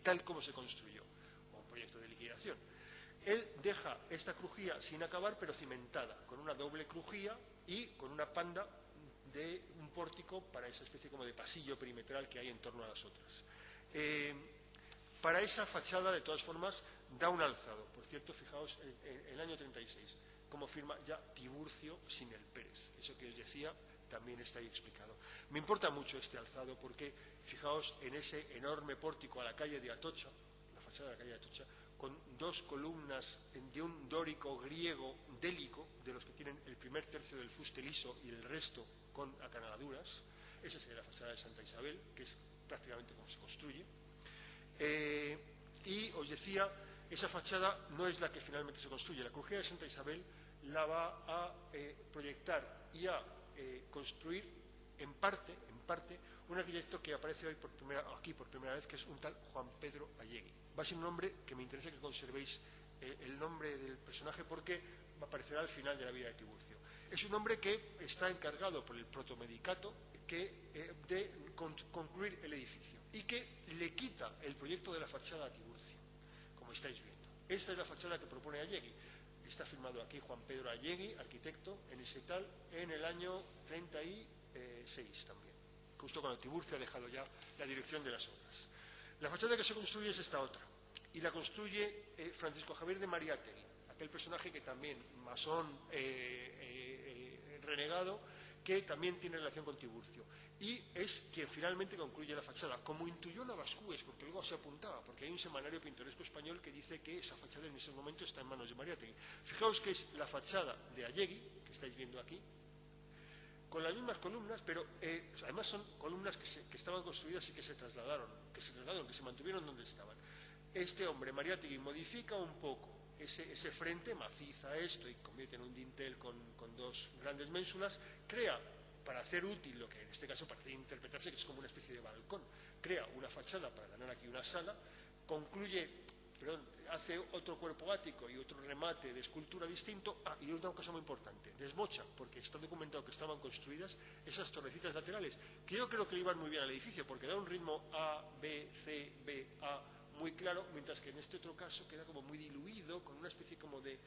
tal como se construyó, o un proyecto de liquidación. Él deja esta crujía sin acabar, pero cimentada, con una doble crujía y con una panda de un pórtico para esa especie como de pasillo perimetral que hay en torno a las otras. Para esa fachada, de todas formas, da un alzado. Por cierto, fijaos, en el año 36, como firma ya Tiburcio sin el Pérez. Eso que os decía también está ahí explicado. Me importa mucho este alzado porque, fijaos, en ese enorme pórtico a la calle de Atocha, la fachada de la calle de Atocha, con 2 columnas de un dórico griego délico, de los que tienen el primer tercio del fuste liso y el resto con acanaladuras. Esa sería la fachada de Santa Isabel, que es prácticamente como se construye. Y os decía, esa fachada no es la que finalmente se construye. La crujía de Santa Isabel la va a proyectar y a construir en parte un arquitecto que aparece hoy aquí por primera vez, que es un tal Juan Pedro Allegui. Va a ser un nombre que me interesa que conservéis el nombre del personaje porque aparecerá al final de la vida de Tiburcio. Es un hombre que está encargado por el protomedicato de concluir el edificio y que le quita el proyecto de la fachada a Tiburcio, como estáis viendo. Esta es la fachada que propone Allegui. Está firmado aquí Juan Pedro Allegui, arquitecto, en ese tal, en el año 36 también, justo cuando Tiburcio ha dejado ya la dirección de las obras. La fachada que se construye es esta otra, y la construye Francisco Javier de Mariátegui, aquel personaje que también, masón renegado, que también tiene relación con Tiburcio. Y es quien finalmente concluye la fachada, como intuyó Navascués, porque luego se apuntaba, porque hay un semanario pintoresco español que dice que esa fachada en ese momento está en manos de Mariátegui. Fijaos que es la fachada de Allegui, que estáis viendo aquí, con las mismas columnas, pero además son columnas que estaban construidas y que se trasladaron, que se mantuvieron donde estaban. Este hombre, Mariátegui, modifica un poco ese frente, maciza esto y convierte en un dintel con dos grandes ménsulas, crea, para hacer útil lo que en este caso parece interpretarse que es como una especie de balcón, crea una fachada para ganar aquí una sala, hace otro cuerpo ático y otro remate de escultura distinto. Y otra cosa muy importante, desmocha, porque está documentado que estaban construidas esas torrecitas laterales, que yo creo que le iban muy bien al edificio, porque da un ritmo A, B, C, B, A, muy claro, mientras que en este otro caso queda como muy diluido, con una especie como de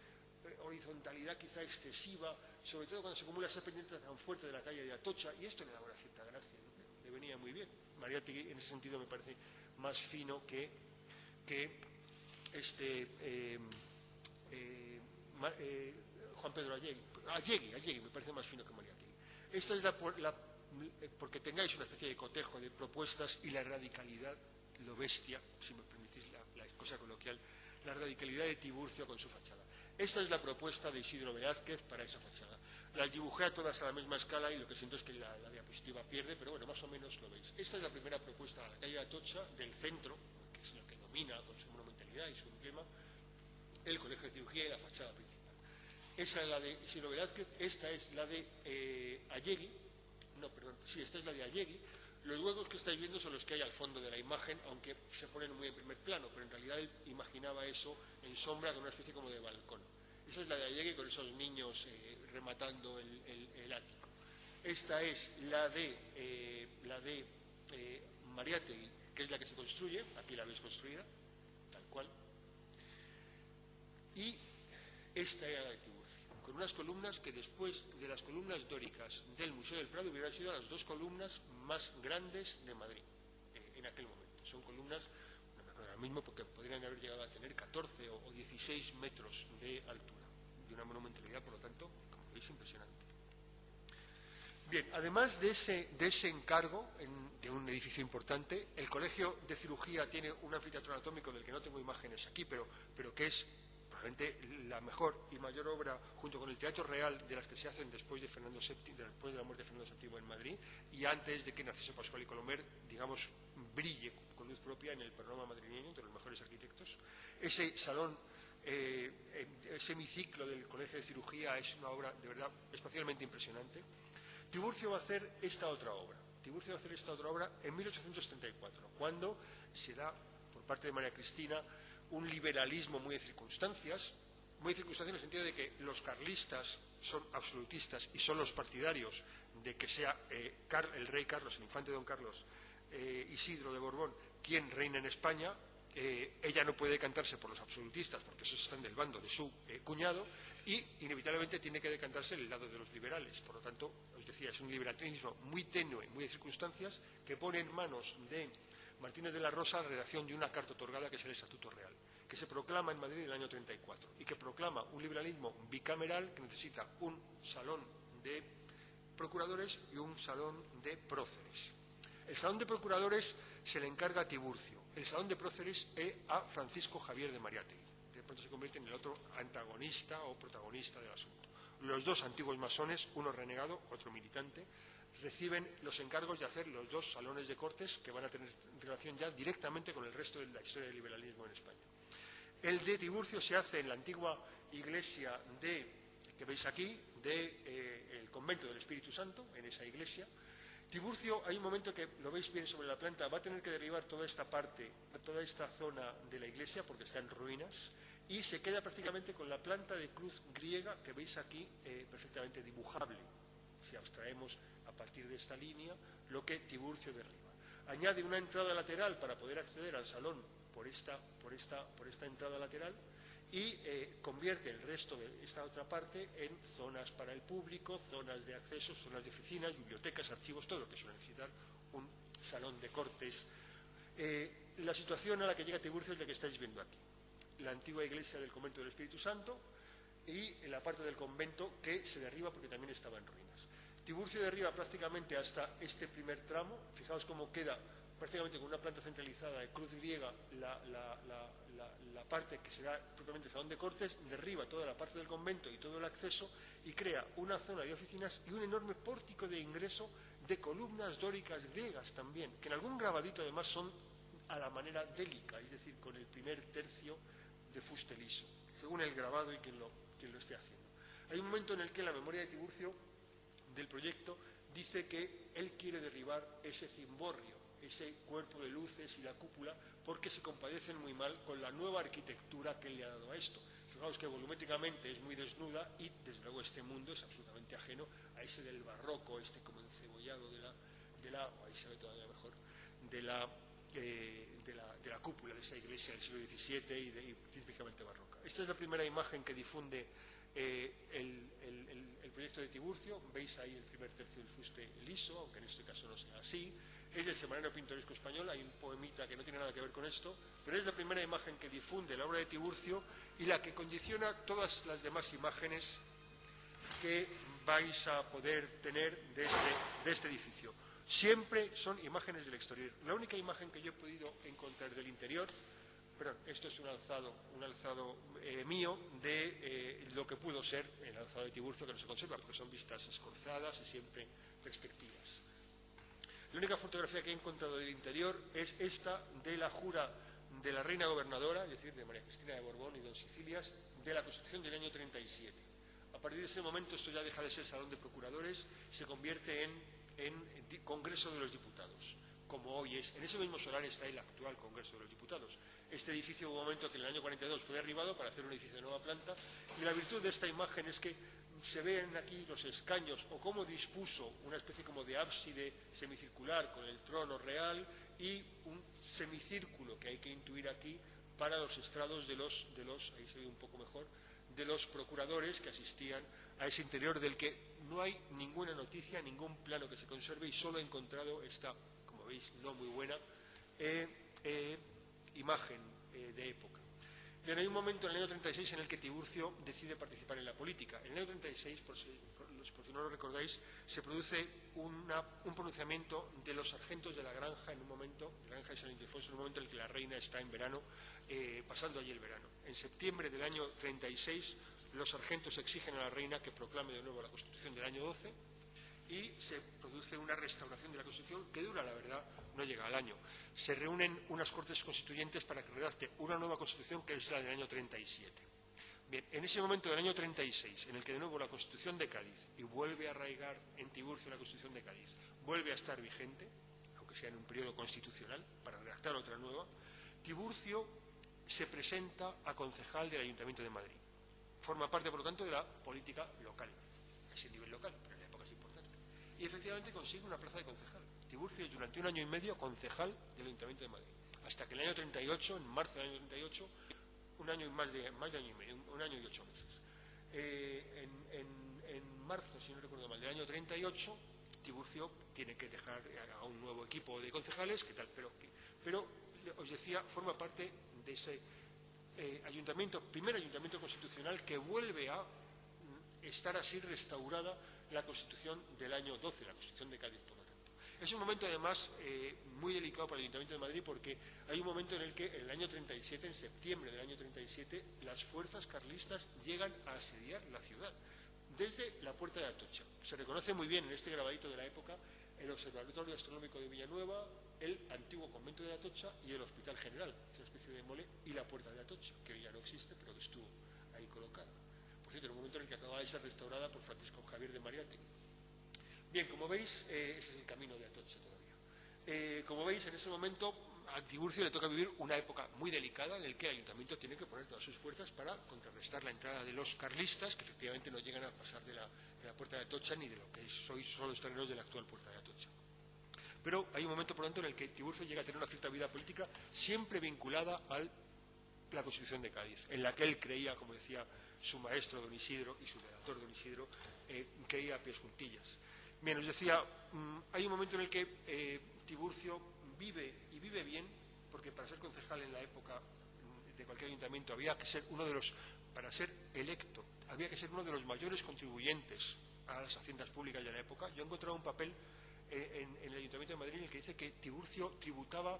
horizontalidad quizá excesiva, sobre todo cuando se acumula esa pendiente tan fuerte de la calle de Atocha, y esto le daba una cierta gracia, ¿no? Le venía muy bien. Mariátegui en ese sentido me parece más fino que Juan Pedro Allegui me parece más fino que Mariátegui. Esta es porque tengáis una especie de cotejo de propuestas y la radicalidad, lo bestia, si me permitís la cosa coloquial, la radicalidad de Tiburcio con su fachada. Esta es la propuesta de Isidro Velázquez para esa fachada. Las dibujé a todas a la misma escala y lo que siento es que la diapositiva pierde, pero bueno, más o menos lo veis. Esta es la primera propuesta a la calle de Atocha, del centro, que es lo que domina con su monumentalidad y su emblema, el Colegio de Cirugía y la fachada principal. Esa es la de Isidro Velázquez, esta es la de Allegui. Esta es la de Allegui. Los huecos que estáis viendo son los que hay al fondo de la imagen, aunque se ponen muy en primer plano, pero en realidad él imaginaba eso en sombra con una especie como de balcón. Esa es la de Allegui con esos niños rematando el ático. Esta es la de Mariátegui, que es la que se construye, aquí la veis construida, tal cual. Y esta era la de Tiburcio, con unas columnas que después de las columnas dóricas del Museo del Prado hubieran sido las dos columnas más grandes de Madrid en aquel momento. Son columnas, no me acuerdo ahora mismo, porque podrían haber llegado a tener 14 o 16 metros de altura, de una monumentalidad, por lo tanto, como veis, impresionante. Bien, además de ese encargo de un edificio importante, el Colegio de Cirugía tiene un anfiteatro anatómico del que no tengo imágenes aquí, pero que es probablemente la mejor y mayor obra, junto con el Teatro Real, de las que se hacen después de la muerte de Fernando VII en Madrid y antes de que Narciso Pascual y Colomer, digamos, brille con luz propia en el panorama madrileño entre los mejores arquitectos. Ese salón, ese hemiciclo del Colegio de Cirugía es una obra de verdad especialmente impresionante. Tiburcio va a hacer esta otra obra. Tiburcio va a hacer esta otra obra en 1834, cuando se da, por parte de María Cristina, un liberalismo muy de circunstancias en el sentido de que los carlistas son absolutistas y son los partidarios de que sea el rey Carlos, el infante don Carlos, Isidro de Borbón, quien reina en España. Ella no puede decantarse por los absolutistas porque esos están del bando de su cuñado y inevitablemente tiene que decantarse en el lado de los liberales. Por lo tanto, os decía, es un liberalismo muy tenue, muy de circunstancias, que pone en manos de Martínez de la Rosa la redacción de una carta otorgada que es el Estatuto Real, que se proclama en Madrid en el año 34 y que proclama un liberalismo bicameral que necesita un salón de procuradores y un salón de próceres. El salón de procuradores se le encarga a Tiburcio, el salón de próceres a Francisco Javier de Mariátegui. De pronto se convierte en el otro antagonista o protagonista del asunto. Los dos antiguos masones, uno renegado, otro militante, reciben los encargos de hacer los dos salones de cortes que van a tener relación ya directamente con el resto de la historia del liberalismo en España. El de Tiburcio se hace en la antigua iglesia que veis aquí, del convento del Espíritu Santo, en esa iglesia. Tiburcio, hay un momento que lo veis bien sobre la planta, va a tener que derribar toda esta parte, toda esta zona de la iglesia porque está en ruinas y se queda prácticamente con la planta de cruz griega que veis aquí perfectamente dibujable. Si abstraemos a partir de esta línea lo que Tiburcio derriba. Añade una entrada lateral para poder acceder al salón por esta entrada lateral y convierte el resto de esta otra parte en zonas para el público, zonas de acceso, zonas de oficinas, bibliotecas, archivos, todo lo que suele necesitar un salón de cortes. La situación a la que llega Tiburcio es la que estáis viendo aquí. La antigua iglesia del convento del Espíritu Santo y la parte del convento que se derriba porque también estaba en ruinas. Tiburcio derriba prácticamente hasta este primer tramo. Fijaos cómo queda prácticamente con una planta centralizada de cruz griega la parte que será propiamente el salón de cortes, derriba toda la parte del convento y todo el acceso y crea una zona de oficinas y un enorme pórtico de ingreso de columnas dóricas griegas también, que en algún grabadito además son a la manera délica, es decir, con el primer tercio de fuste liso, según el grabado y quien lo esté haciendo. Hay un momento en el que la memoria de Tiburcio del proyecto dice que él quiere derribar ese cimborrio, ese cuerpo de luces y la cúpula, porque se compadecen muy mal con la nueva arquitectura que él le ha dado a esto. Fijaos que volumétricamente es muy desnuda y, desde luego, este mundo es absolutamente ajeno a ese del barroco, este como encebollado ahí se ve todavía mejor, de la cúpula de esa iglesia del siglo XVII y típicamente barroca. Esta es la primera imagen que difunde el proyecto de Tiburcio. Veis ahí el primer tercio del fuste liso, aunque en este caso no sea así. Es del Semanario Pintoresco Español, hay un poemita que no tiene nada que ver con esto, pero es la primera imagen que difunde la obra de Tiburcio y la que condiciona todas las demás imágenes que vais a poder tener de este edificio. Siempre son imágenes del exterior. La única imagen que yo he podido encontrar del interior, perdón, esto es un alzado mío de lo que pudo ser el alzado de Tiburcio, que no se conserva, porque son vistas escorzadas y siempre perspectivas. La única fotografía que he encontrado del interior es esta de la jura de la reina gobernadora, es decir, de María Cristina de Borbón y don Sicilias, de la Constitución del año 37. A partir de ese momento esto ya deja de ser salón de procuradores, se convierte en Congreso de los Diputados, como hoy es. En ese mismo solar está el actual Congreso de los Diputados. Este edificio hubo un momento que en el año 42 fue derribado para hacer un edificio de nueva planta, y la virtud de esta imagen es que se ven aquí los escaños o cómo dispuso una especie como de ábside semicircular con el trono real y un semicírculo que hay que intuir aquí para los estrados de los ahí se ve un poco mejor, de los procuradores que asistían a ese interior, del que no hay ninguna noticia, ningún plano que se conserve, y solo he encontrado esta, como veis, no muy buena imagen de época. Bien, hay un momento en el año 36 en el que Tiburcio decide participar en la política. En el año 36, por si no lo recordáis, se produce un pronunciamiento de los sargentos de la granja en un momento, de la granja de San Ildefonso, en un momento en el que la reina está en verano, pasando allí el verano. En septiembre del año 36, los sargentos exigen a la reina que proclame de nuevo la Constitución del año 12 y se produce una restauración de la Constitución que dura, la verdad, no llega al año. Se reúnen unas Cortes Constituyentes para que redacte una nueva Constitución, que es la del año 37. Bien, en ese momento del año 36, en el que de nuevo la Constitución de Cádiz, y vuelve a arraigar en Tiburcio la Constitución de Cádiz, vuelve a estar vigente, aunque sea en un periodo constitucional, para redactar otra nueva, Tiburcio se presenta a concejal del Ayuntamiento de Madrid. Forma parte, por lo tanto, de la política local, a ese nivel local, pero en la época es importante. Y efectivamente consigue una plaza de concejal. Tiburcio es durante un año y medio concejal del Ayuntamiento de Madrid, hasta que en el año 38, en marzo del año 38, un año y más de año y medio, un año y 8 meses. En marzo, si no recuerdo mal, del año 38, Tiburcio tiene que dejar a un nuevo equipo de concejales, ¿qué tal? Pero os decía, forma parte de ese primer ayuntamiento constitucional que vuelve a estar así restaurada la Constitución del año 12, la Constitución de Cádiz, por lo tanto. Es un momento, además, muy delicado para el Ayuntamiento de Madrid, porque hay un momento en el que, en el año 37, en septiembre del año 37, las fuerzas carlistas llegan a asediar la ciudad, desde la Puerta de Atocha. Se reconoce muy bien en este grabadito de la época el Observatorio Astronómico de Villanueva, el antiguo convento de Atocha y el Hospital General, esa especie de mole, y la Puerta de Atocha, que ya no existe, pero que estuvo ahí colocada. Por cierto, en un momento en el que acababa de ser restaurada por Francisco Javier de Mariátegui. Bien, como veis, ese es el camino de Atocha todavía. Como veis, en ese momento a Tiburcio le toca vivir una época muy delicada en la que el ayuntamiento tiene que poner todas sus fuerzas para contrarrestar la entrada de los carlistas, que efectivamente no llegan a pasar de la Puerta de Atocha ni de lo que son los terrenos de la actual Puerta de Atocha. Pero hay un momento, por lo tanto, en el que Tiburcio llega a tener una cierta vida política siempre vinculada a la Constitución de Cádiz, en la que él creía, como decía su maestro don Isidro y su redactor don Isidro, creía a pies juntillas. Bien, os decía, hay un momento en el que Tiburcio vive bien, porque para ser concejal en la época de cualquier ayuntamiento había que ser para ser electo, había que ser uno de los mayores contribuyentes a las haciendas públicas de la época, yo he encontrado un papel en el Ayuntamiento de Madrid en el que dice que Tiburcio tributaba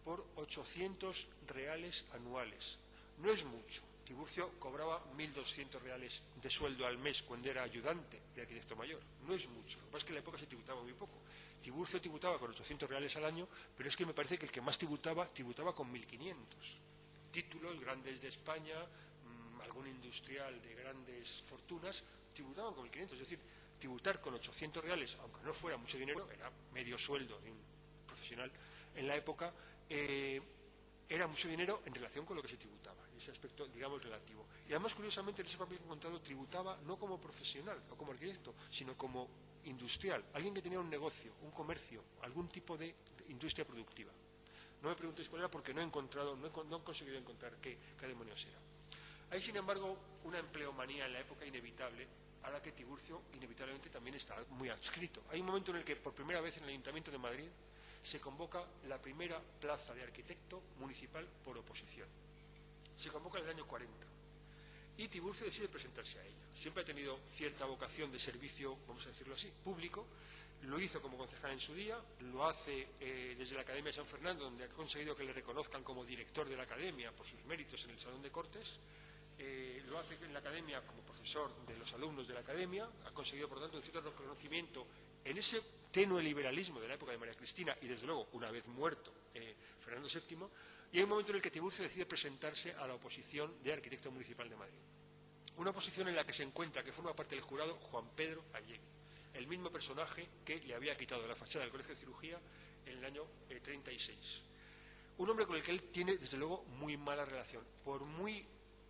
por 800 reales anuales. No es mucho. Tiburcio cobraba 1.200 reales de sueldo al mes cuando era ayudante de arquitecto mayor. No es mucho. Lo que pasa es que en la época se tributaba muy poco. Tiburcio tributaba con 800 reales al año, pero es que me parece que el que más tributaba con 1.500. Títulos grandes de España, algún industrial de grandes fortunas, tributaban con 1.500. Es decir, tributar con 800 reales, aunque no fuera mucho dinero, era medio sueldo de un profesional en la época, era mucho dinero en relación con lo que se tributaba, ese aspecto, digamos, relativo. Y además, curiosamente, en ese papel que he encontrado, tributaba no como profesional o como arquitecto, sino como industrial, alguien que tenía un negocio, un comercio, algún tipo de industria productiva. No me preguntéis cuál era porque no he conseguido encontrar qué demonios era. Hay, sin embargo, una empleomanía en la época inevitable, a la que Tiburcio inevitablemente también está muy adscrito. Hay un momento en el que, por primera vez en el Ayuntamiento de Madrid, se convoca la primera plaza de arquitecto municipal por oposición. Se convoca en el año 40 y Tiburcio decide presentarse a ella. Siempre ha tenido cierta vocación de servicio, vamos a decirlo así, público. Lo hizo como concejal en su día, lo hace desde la Academia de San Fernando, donde ha conseguido que le reconozcan como director de la Academia por sus méritos en el Salón de Cortes. Lo hace en la Academia como profesor de los alumnos de la Academia, ha conseguido, por tanto, un cierto reconocimiento en ese tenue liberalismo de la época de María Cristina y, desde luego, una vez muerto Fernando VII, y hay un momento en el que Tiburcio decide presentarse a la oposición de arquitecto municipal de Madrid. Una oposición en la que se encuentra, que forma parte del jurado, Juan Pedro Allegui, el mismo personaje que le había quitado la fachada del Colegio de Cirugía en el año 36. Un hombre con el que él tiene, desde luego, muy mala relación, por muy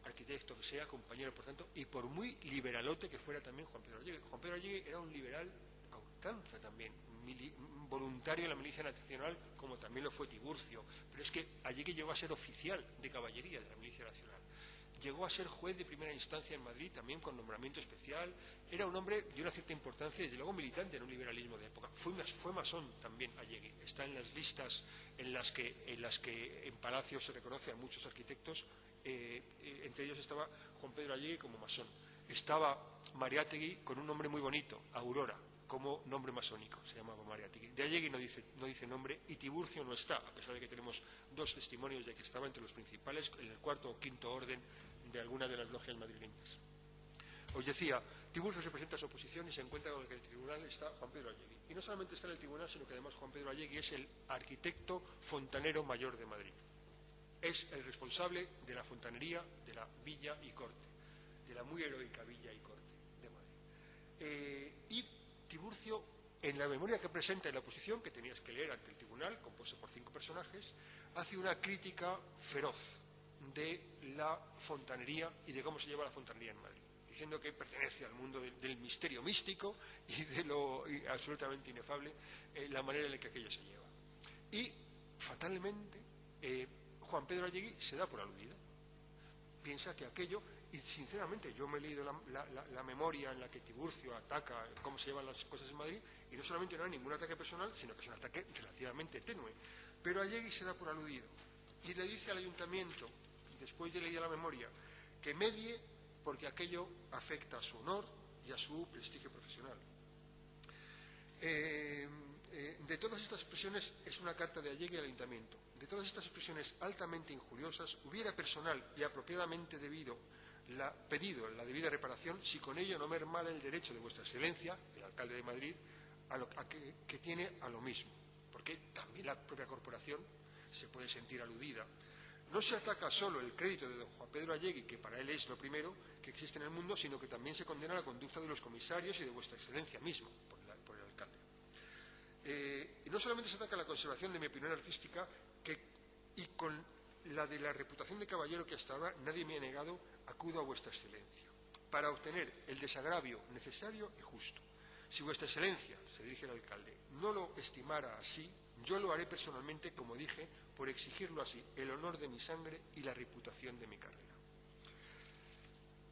arquitecto que sea, compañero, por tanto, y por muy liberalote que fuera también Juan Pedro Allegui. Juan Pedro Allegui era un liberal a ultranza también, voluntario de la milicia nacional, como también lo fue Tiburcio, pero es que Allegui llegó a ser oficial de caballería de la milicia nacional. Llegó a ser juez de primera instancia en Madrid, también con nombramiento especial. Era un hombre de una cierta importancia y, desde luego, militante en un liberalismo de época. Fue masón también Allegui. Está en las listas en las que en Palacio se reconoce a muchos arquitectos. Entre ellos estaba Juan Pedro Allegui como masón. Estaba Mariátegui con un nombre muy bonito, Aurora, como nombre masónico, se llamaba Mariátegui. De Allegui no dice nombre, y Tiburcio no está, a pesar de que tenemos dos testimonios de que estaba entre los principales, en el cuarto o quinto orden de alguna de las logias madrileñas. Os decía, Tiburcio se presenta a su oposición y se encuentra con que en el tribunal está Juan Pedro Allegui. Y no solamente está en el tribunal, sino que además Juan Pedro Allegui es el arquitecto fontanero mayor de Madrid. Es el responsable de la fontanería de la Villa y Corte, de la muy heroica Villa y Corte de Madrid. Y Tiburcio, en la memoria que presenta en la oposición, que tenías que leer ante el tribunal, compuesto por 5 personajes, hace una crítica feroz de la fontanería y de cómo se lleva la fontanería en Madrid, diciendo que pertenece al mundo del misterio místico y de lo absolutamente inefable la manera en la que aquello se lleva. Y, fatalmente, Juan Pedro Allegui se da por aludido. Piensa que aquello, y sinceramente yo me he leído la memoria en la que Tiburcio ataca cómo se llevan las cosas en Madrid, y no solamente no hay ningún ataque personal, sino que es un ataque relativamente tenue. Pero Allegui se da por aludido y le dice al ayuntamiento, después de leer la memoria, que medie porque aquello afecta a su honor y a su prestigio profesional. De todas estas expresiones, es una carta de Allegui al ayuntamiento. De todas estas expresiones altamente injuriosas, hubiera personal y apropiadamente pedido la debida reparación, si con ello no mermara el derecho de vuestra excelencia, el alcalde de Madrid, que tiene a lo mismo, porque también la propia corporación se puede sentir aludida. No se ataca solo el crédito de don Juan Pedro Allegui, que para él es lo primero que existe en el mundo, sino que también se condena la conducta de los comisarios y de vuestra excelencia mismo, por el alcalde. Y no solamente se ataca la conservación de mi opinión artística, y con la de la reputación de caballero que hasta ahora nadie me ha negado, acudo a vuestra excelencia, para obtener el desagravio necesario y justo. Si vuestra excelencia, se dirige al alcalde, no lo estimara así, yo lo haré personalmente, como dije, por exigirlo así, el honor de mi sangre y la reputación de mi carrera.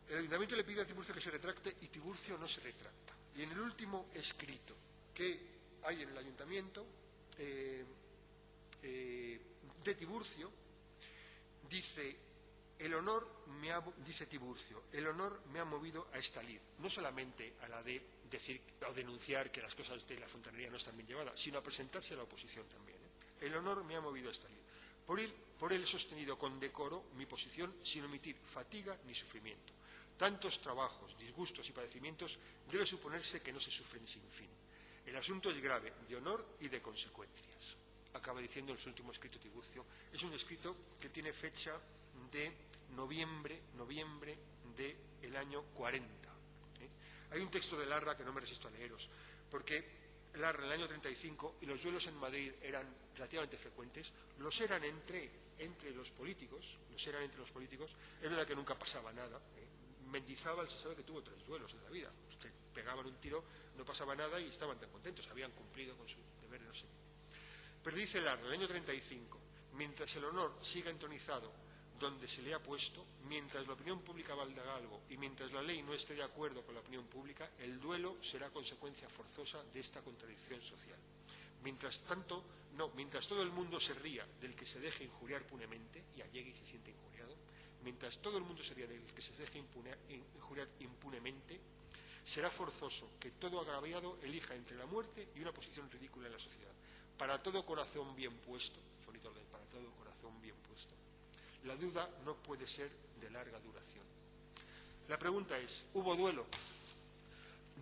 El ayuntamiento le pide a Tiburcio que se retracte y Tiburcio no se retracta. Y en el último escrito que hay en el ayuntamiento de Tiburcio, dice Tiburcio, el honor me ha movido a esta lid, no solamente a la de decir o denunciar que las cosas de la fontanería no están bien llevadas, sino a presentarse a la oposición también. El honor me ha movido a esta ley. Por él he sostenido con decoro mi posición sin omitir fatiga ni sufrimiento. Tantos trabajos, disgustos y padecimientos debe suponerse que no se sufren sin fin. El asunto es grave, de honor y de consecuencias. Acaba diciendo en su último escrito Tiburcio. Es un escrito que tiene fecha de noviembre del año 40. Hay un texto de Larra que no me resisto a leeros, porque Larra en el año 35, y los duelos en Madrid eran relativamente frecuentes, los eran entre los políticos, es verdad que nunca pasaba nada. Mendizábal se sabe que tuvo 3 duelos en la vida. Usted pegaban un tiro, no pasaba nada y estaban tan contentos, habían cumplido con su deber de no sé qué. Pero dice Larra, en el año 35, mientras el honor siga entronizado donde se le ha puesto, mientras la opinión pública valga algo y mientras la ley no esté de acuerdo con la opinión pública, el duelo será consecuencia forzosa de esta contradicción social. Mientras todo el mundo se ría del que se deje injuriar impunemente y allegue y se siente injuriado, mientras todo el mundo se ría del que se deje injuriar impunemente, será forzoso que todo agraviado elija entre la muerte y una posición ridícula en la sociedad. Para todo corazón bien puesto, bonito orden, para todo corazón bien puesto, la duda no puede ser de larga duración. La pregunta es, ¿hubo duelo?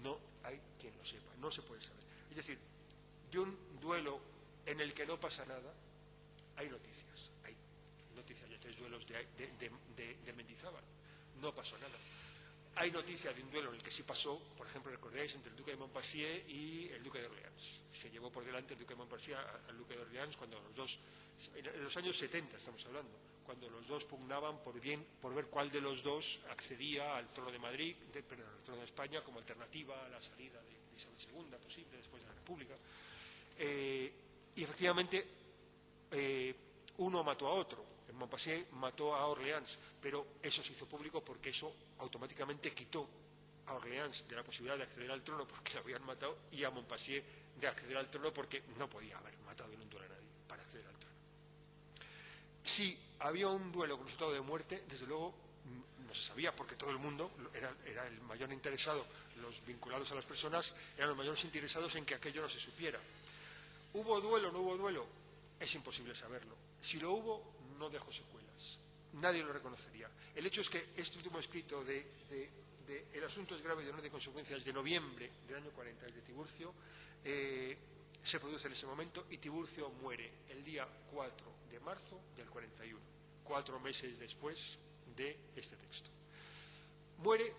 No hay quien lo sepa, no se puede saber. Es decir, de un duelo en el que no pasa nada, hay noticias. Hay noticias de 3 duelos de Mendizábal. No pasó nada. Hay noticias de un duelo en el que sí pasó, por ejemplo, recordáis, entre el duque de Montpensier y el duque de Orleans. Se llevó por delante el duque de Montpensier al duque de Orleans cuando los dos, en los años 70 estamos hablando, cuando los dos pugnaban por ver cuál de los dos accedía al trono de Madrid, al trono de España, como alternativa a la salida de Isabel II posible después de la República. Y efectivamente uno mató a otro. En Montpensier mató a Orleans, pero eso se hizo público porque eso automáticamente quitó a Orleans de la posibilidad de acceder al trono porque lo habían matado y a Montpensier de acceder al trono porque no podía haber matado en un duelo a nadie para acceder al trono. Si había un duelo con resultado de muerte, desde luego no se sabía porque todo el mundo era el mayor interesado, los vinculados a las personas eran los mayores interesados en que aquello no se supiera. ¿Hubo duelo o no hubo duelo? Es imposible saberlo. Si lo hubo, no dejó secuelas. Nadie lo reconocería. El hecho es que este último escrito de El asunto es grave y de honor de consecuencias de noviembre del año 40, el de Tiburcio, se produce en ese momento y Tiburcio muere el día 4 de marzo del 41, 4 meses después de este texto. Muere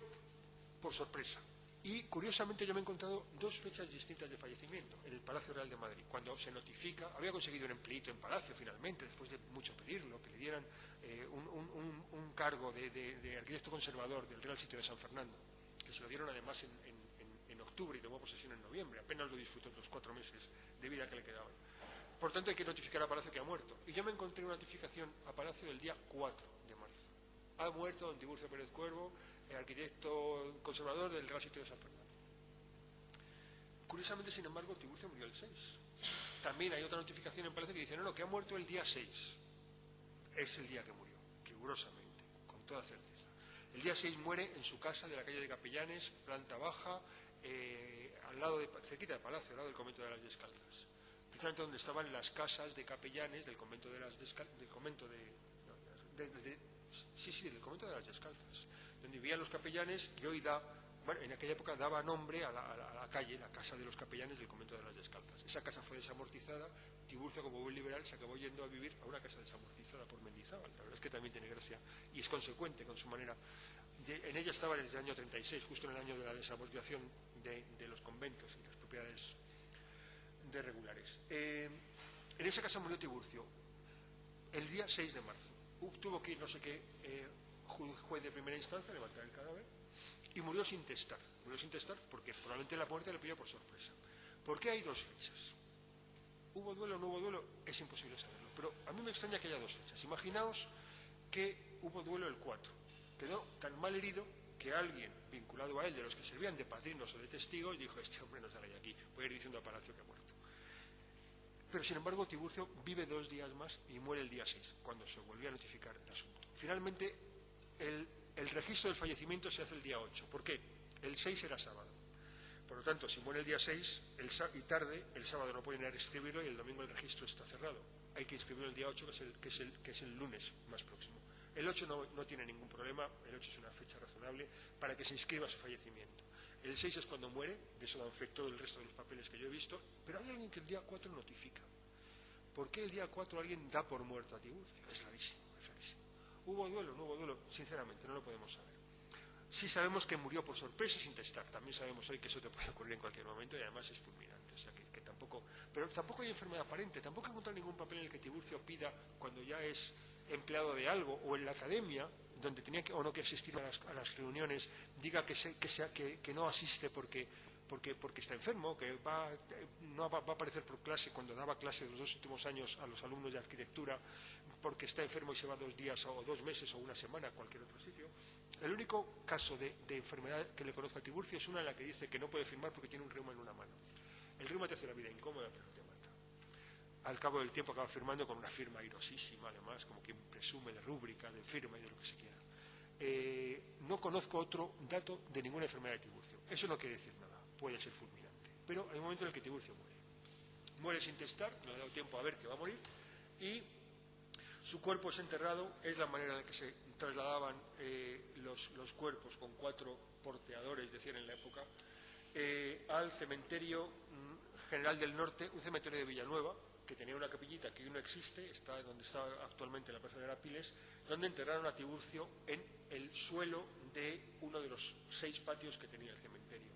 por sorpresa. Y, curiosamente, yo me he encontrado 2 fechas distintas de fallecimiento en el Palacio Real de Madrid. Cuando se notifica, había conseguido un empleito en Palacio, finalmente, después de mucho pedirlo, que le dieran un cargo de arquitecto conservador del Real Sitio de San Fernando, que se lo dieron además en octubre y tomó posesión en noviembre. Apenas lo disfrutó en los 4 meses de vida que le quedaban. Por tanto, hay que notificar a Palacio que ha muerto. Y yo me encontré una notificación a Palacio del día 4 de marzo. Ha muerto don Tiburcio Pérez Cuervo, el arquitecto conservador del Real Sitio de San Fernando. Curiosamente, sin embargo, Tiburcio murió el 6. También hay otra notificación en Palacio que dice, no, que ha muerto el día 6. Es el día que murió, rigurosamente, con toda certeza. El día 6 muere en su casa de la calle de Capellanes, planta baja, cerquita del Palacio, al lado del convento de las Descalzas. Precisamente donde estaban las casas de capellanes del convento de las Descalzas, del convento del convento de las Descalzas, donde vivían los capellanes y hoy en aquella época daba nombre a la calle, la casa de los capellanes del convento de las Descalzas. Esa casa fue desamortizada. Tiburcio, como buen liberal, se acabó yendo a vivir a una casa desamortizada por Mendizábal. La verdad es que también tiene gracia y es consecuente con su manera. En ella estaba desde el año 36, justo en el año de la desamortización de los conventos y las propiedades regulares. En esa casa murió Tiburcio el día 6 de marzo. Tuvo que ir no sé qué juez de primera instancia a levantar el cadáver y murió sin testar. Murió sin testar porque probablemente la muerte le pilló por sorpresa. ¿Por qué hay 2 fechas? ¿Hubo duelo o no hubo duelo? Es imposible saberlo. Pero a mí me extraña que haya 2 fechas. Imaginaos que hubo duelo el 4. Quedó tan mal herido que alguien vinculado a él, de los que servían de padrinos o de testigos, dijo, este hombre no sale de aquí, voy a ir diciendo a Palacio que ha muerto. Pero, sin embargo, Tiburcio vive 2 días más y muere el día 6, cuando se volvió a notificar el asunto. Finalmente, el registro del fallecimiento se hace el día 8. ¿Por qué? El 6 era sábado. Por lo tanto, si muere el día 6 y tarde, el sábado no pueden ir a inscribirlo y el domingo el registro está cerrado. Hay que inscribirlo el día 8, que es el lunes más próximo. El 8 no tiene ningún problema, el 8 es una fecha razonable para que se inscriba su fallecimiento. El 6 es cuando muere, de eso dan fe todo el resto de los papeles que yo he visto, pero hay alguien que el día 4 notifica. ¿Por qué el día 4 alguien da por muerto a Tiburcio? Es rarísimo, es rarísimo. ¿Hubo duelo? No hubo duelo, sinceramente, no lo podemos saber. Sí sabemos que murió por sorpresa sin testar. También sabemos hoy que eso te puede ocurrir en cualquier momento y además es fulminante. O sea que tampoco. Pero tampoco hay enfermedad aparente. Tampoco he encontrado ningún papel en el que Tiburcio pida, cuando ya es empleado de algo, o en la academia, donde tenía que, o no que asistir a las reuniones, diga que no asiste porque está enfermo, que no va a aparecer por clase cuando daba clase los 2 últimos años a los alumnos de arquitectura, porque está enfermo y se va 2 días o 2 meses o una semana a cualquier otro sitio. El único caso de enfermedad que le conozco a Tiburcio es una en la que dice que no puede firmar porque tiene un reuma en una mano. El reuma te hace la vida incómoda, pero no te mata. Al cabo del tiempo acaba firmando con una firma airosísima, además, como quien presume de rúbrica, de firma y de lo que se quiera. No conozco otro dato de ninguna enfermedad de Tiburcio. Eso no quiere decir nada, puede ser fulminante. Pero hay un momento en el que Tiburcio muere. Muere sin testar, no le ha dado tiempo a ver que va a morir, y su cuerpo es enterrado, es la manera en la que se trasladaban los cuerpos con 4 porteadores, decían en la época, al cementerio General del Norte, un cementerio de Villanueva, que tenía una capillita que hoy no existe, está donde está actualmente la plaza de Arapiles, donde enterraron a Tiburcio en el suelo de uno de los 6 patios que tenía el cementerio.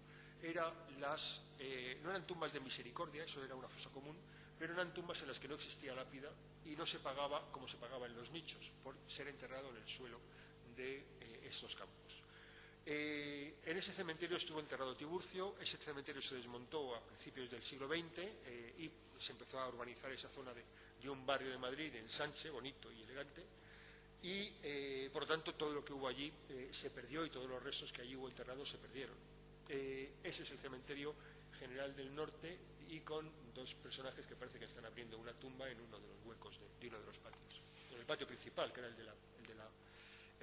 No eran tumbas de misericordia, eso era una fosa común, pero eran tumbas en las que no existía lápida y no se pagaba como se pagaba en los nichos, por ser enterrado en el suelo de estos campos. En ese cementerio estuvo enterrado Tiburcio. Ese cementerio se desmontó a principios del siglo XX y se empezó a urbanizar esa zona de un barrio de Madrid, de ensanche, bonito y elegante, y por lo tanto todo lo que hubo allí se perdió y todos los restos que allí hubo enterrados se perdieron. Ese es el cementerio General del Norte, y con 2 personajes que parece que están abriendo una tumba en uno de los huecos de uno de los patios. En el patio principal, que era el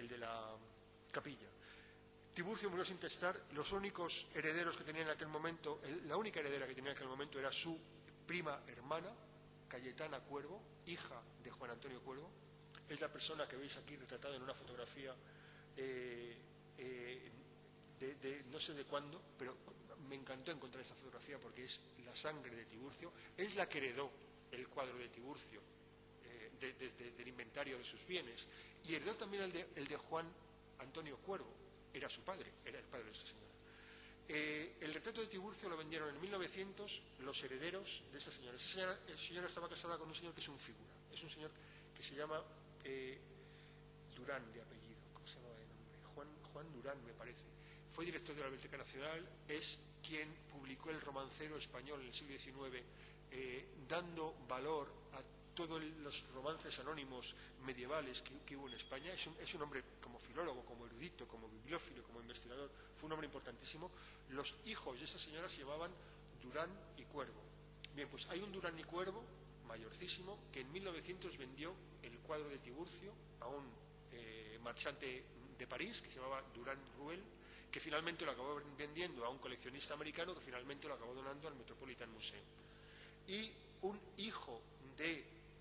de la capilla. Tiburcio murió sin testar. Los únicos herederos que tenía en aquel momento, la única heredera que tenía en aquel momento era su prima hermana, Cayetana Cuervo, hija de Juan Antonio Cuervo. Es la persona que veis aquí retratada en una fotografía no sé de cuándo, pero me encantó encontrar esa fotografía porque es la sangre de Tiburcio. Es la que heredó el cuadro de Tiburcio, del inventario de sus bienes, y heredó también el de Juan Antonio Cuervo. Era su padre, era el padre de esta señora. El retrato de Tiburcio lo vendieron en 1900 los herederos de esta señora. Esa señora estaba casada con un señor que es un figura. Es un señor que se llama Durán de apellido. ¿Cómo se llama de nombre? Juan Durán, me parece. Fue director de la Biblioteca Nacional, es quien publicó el romancero español en el siglo XIX, dando valor a todos los romances anónimos medievales que hubo en España. Es un hombre como filólogo, como erudito, como bibliófilo, como investigador, fue un hombre importantísimo. Los hijos de esa señora se llamaban Durán y Cuervo. Bien, pues hay un Durán y Cuervo, mayorcísimo, que en 1900 vendió el cuadro de Tiburcio a un marchante de París, que se llamaba Durán Ruel, que finalmente lo acabó vendiendo a un coleccionista americano, que finalmente lo acabó donando al Metropolitan Museum. Y un hijo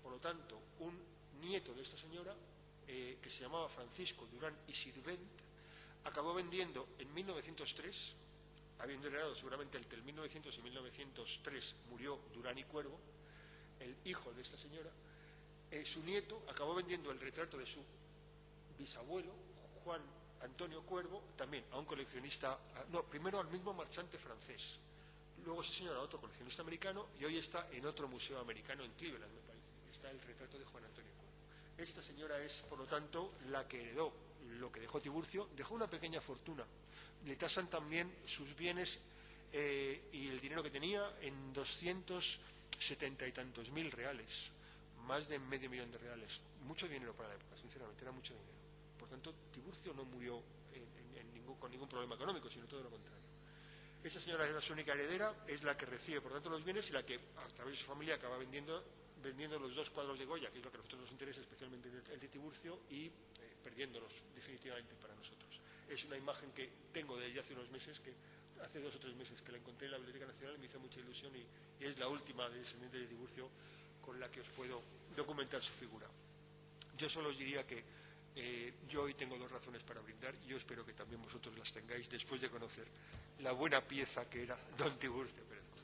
por lo tanto, un nieto de esta señora, que se llamaba Francisco Durán y Sirvent, acabó vendiendo en 1903, habiendo heredado seguramente entre el 1900 y 1903, murió Durán y Cuervo, el hijo de esta señora. Su nieto acabó vendiendo el retrato de su bisabuelo, Juan Antonio Cuervo, también a un coleccionista, primero al mismo marchante francés, luego ese señor a otro coleccionista americano, y hoy está en otro museo americano en Cleveland, me parece. Está el retrato de Juan Antonio Cuervo. Esta señora es, por lo tanto, la que heredó lo que dejó Tiburcio. Dejó una pequeña fortuna. Le tasan también sus bienes y el dinero que tenía en 270 y tantos mil reales, más de medio millón de reales. Mucho dinero para la época, sinceramente, era mucho dinero. Por tanto, Tiburcio no murió con ningún problema económico, sino todo lo contrario. Esta señora es la única heredera, es la que recibe, por tanto, los bienes, y la que, a través de su familia, acaba vendiendo los 2 cuadros de Goya, que es lo que a nosotros nos interesa, especialmente el de Tiburcio, y perdiéndolos definitivamente para nosotros. Es una imagen que tengo de ella hace unos meses, que hace 2 o 3 meses que la encontré en la Biblioteca Nacional, me hizo mucha ilusión y es la última descendiente de Tiburcio con la que os puedo documentar su figura. Yo solo os diría que yo hoy tengo 2 razones para brindar y yo espero que también vosotros las tengáis después de conocer la buena pieza que era don Tiburcio Pérez Cuesta.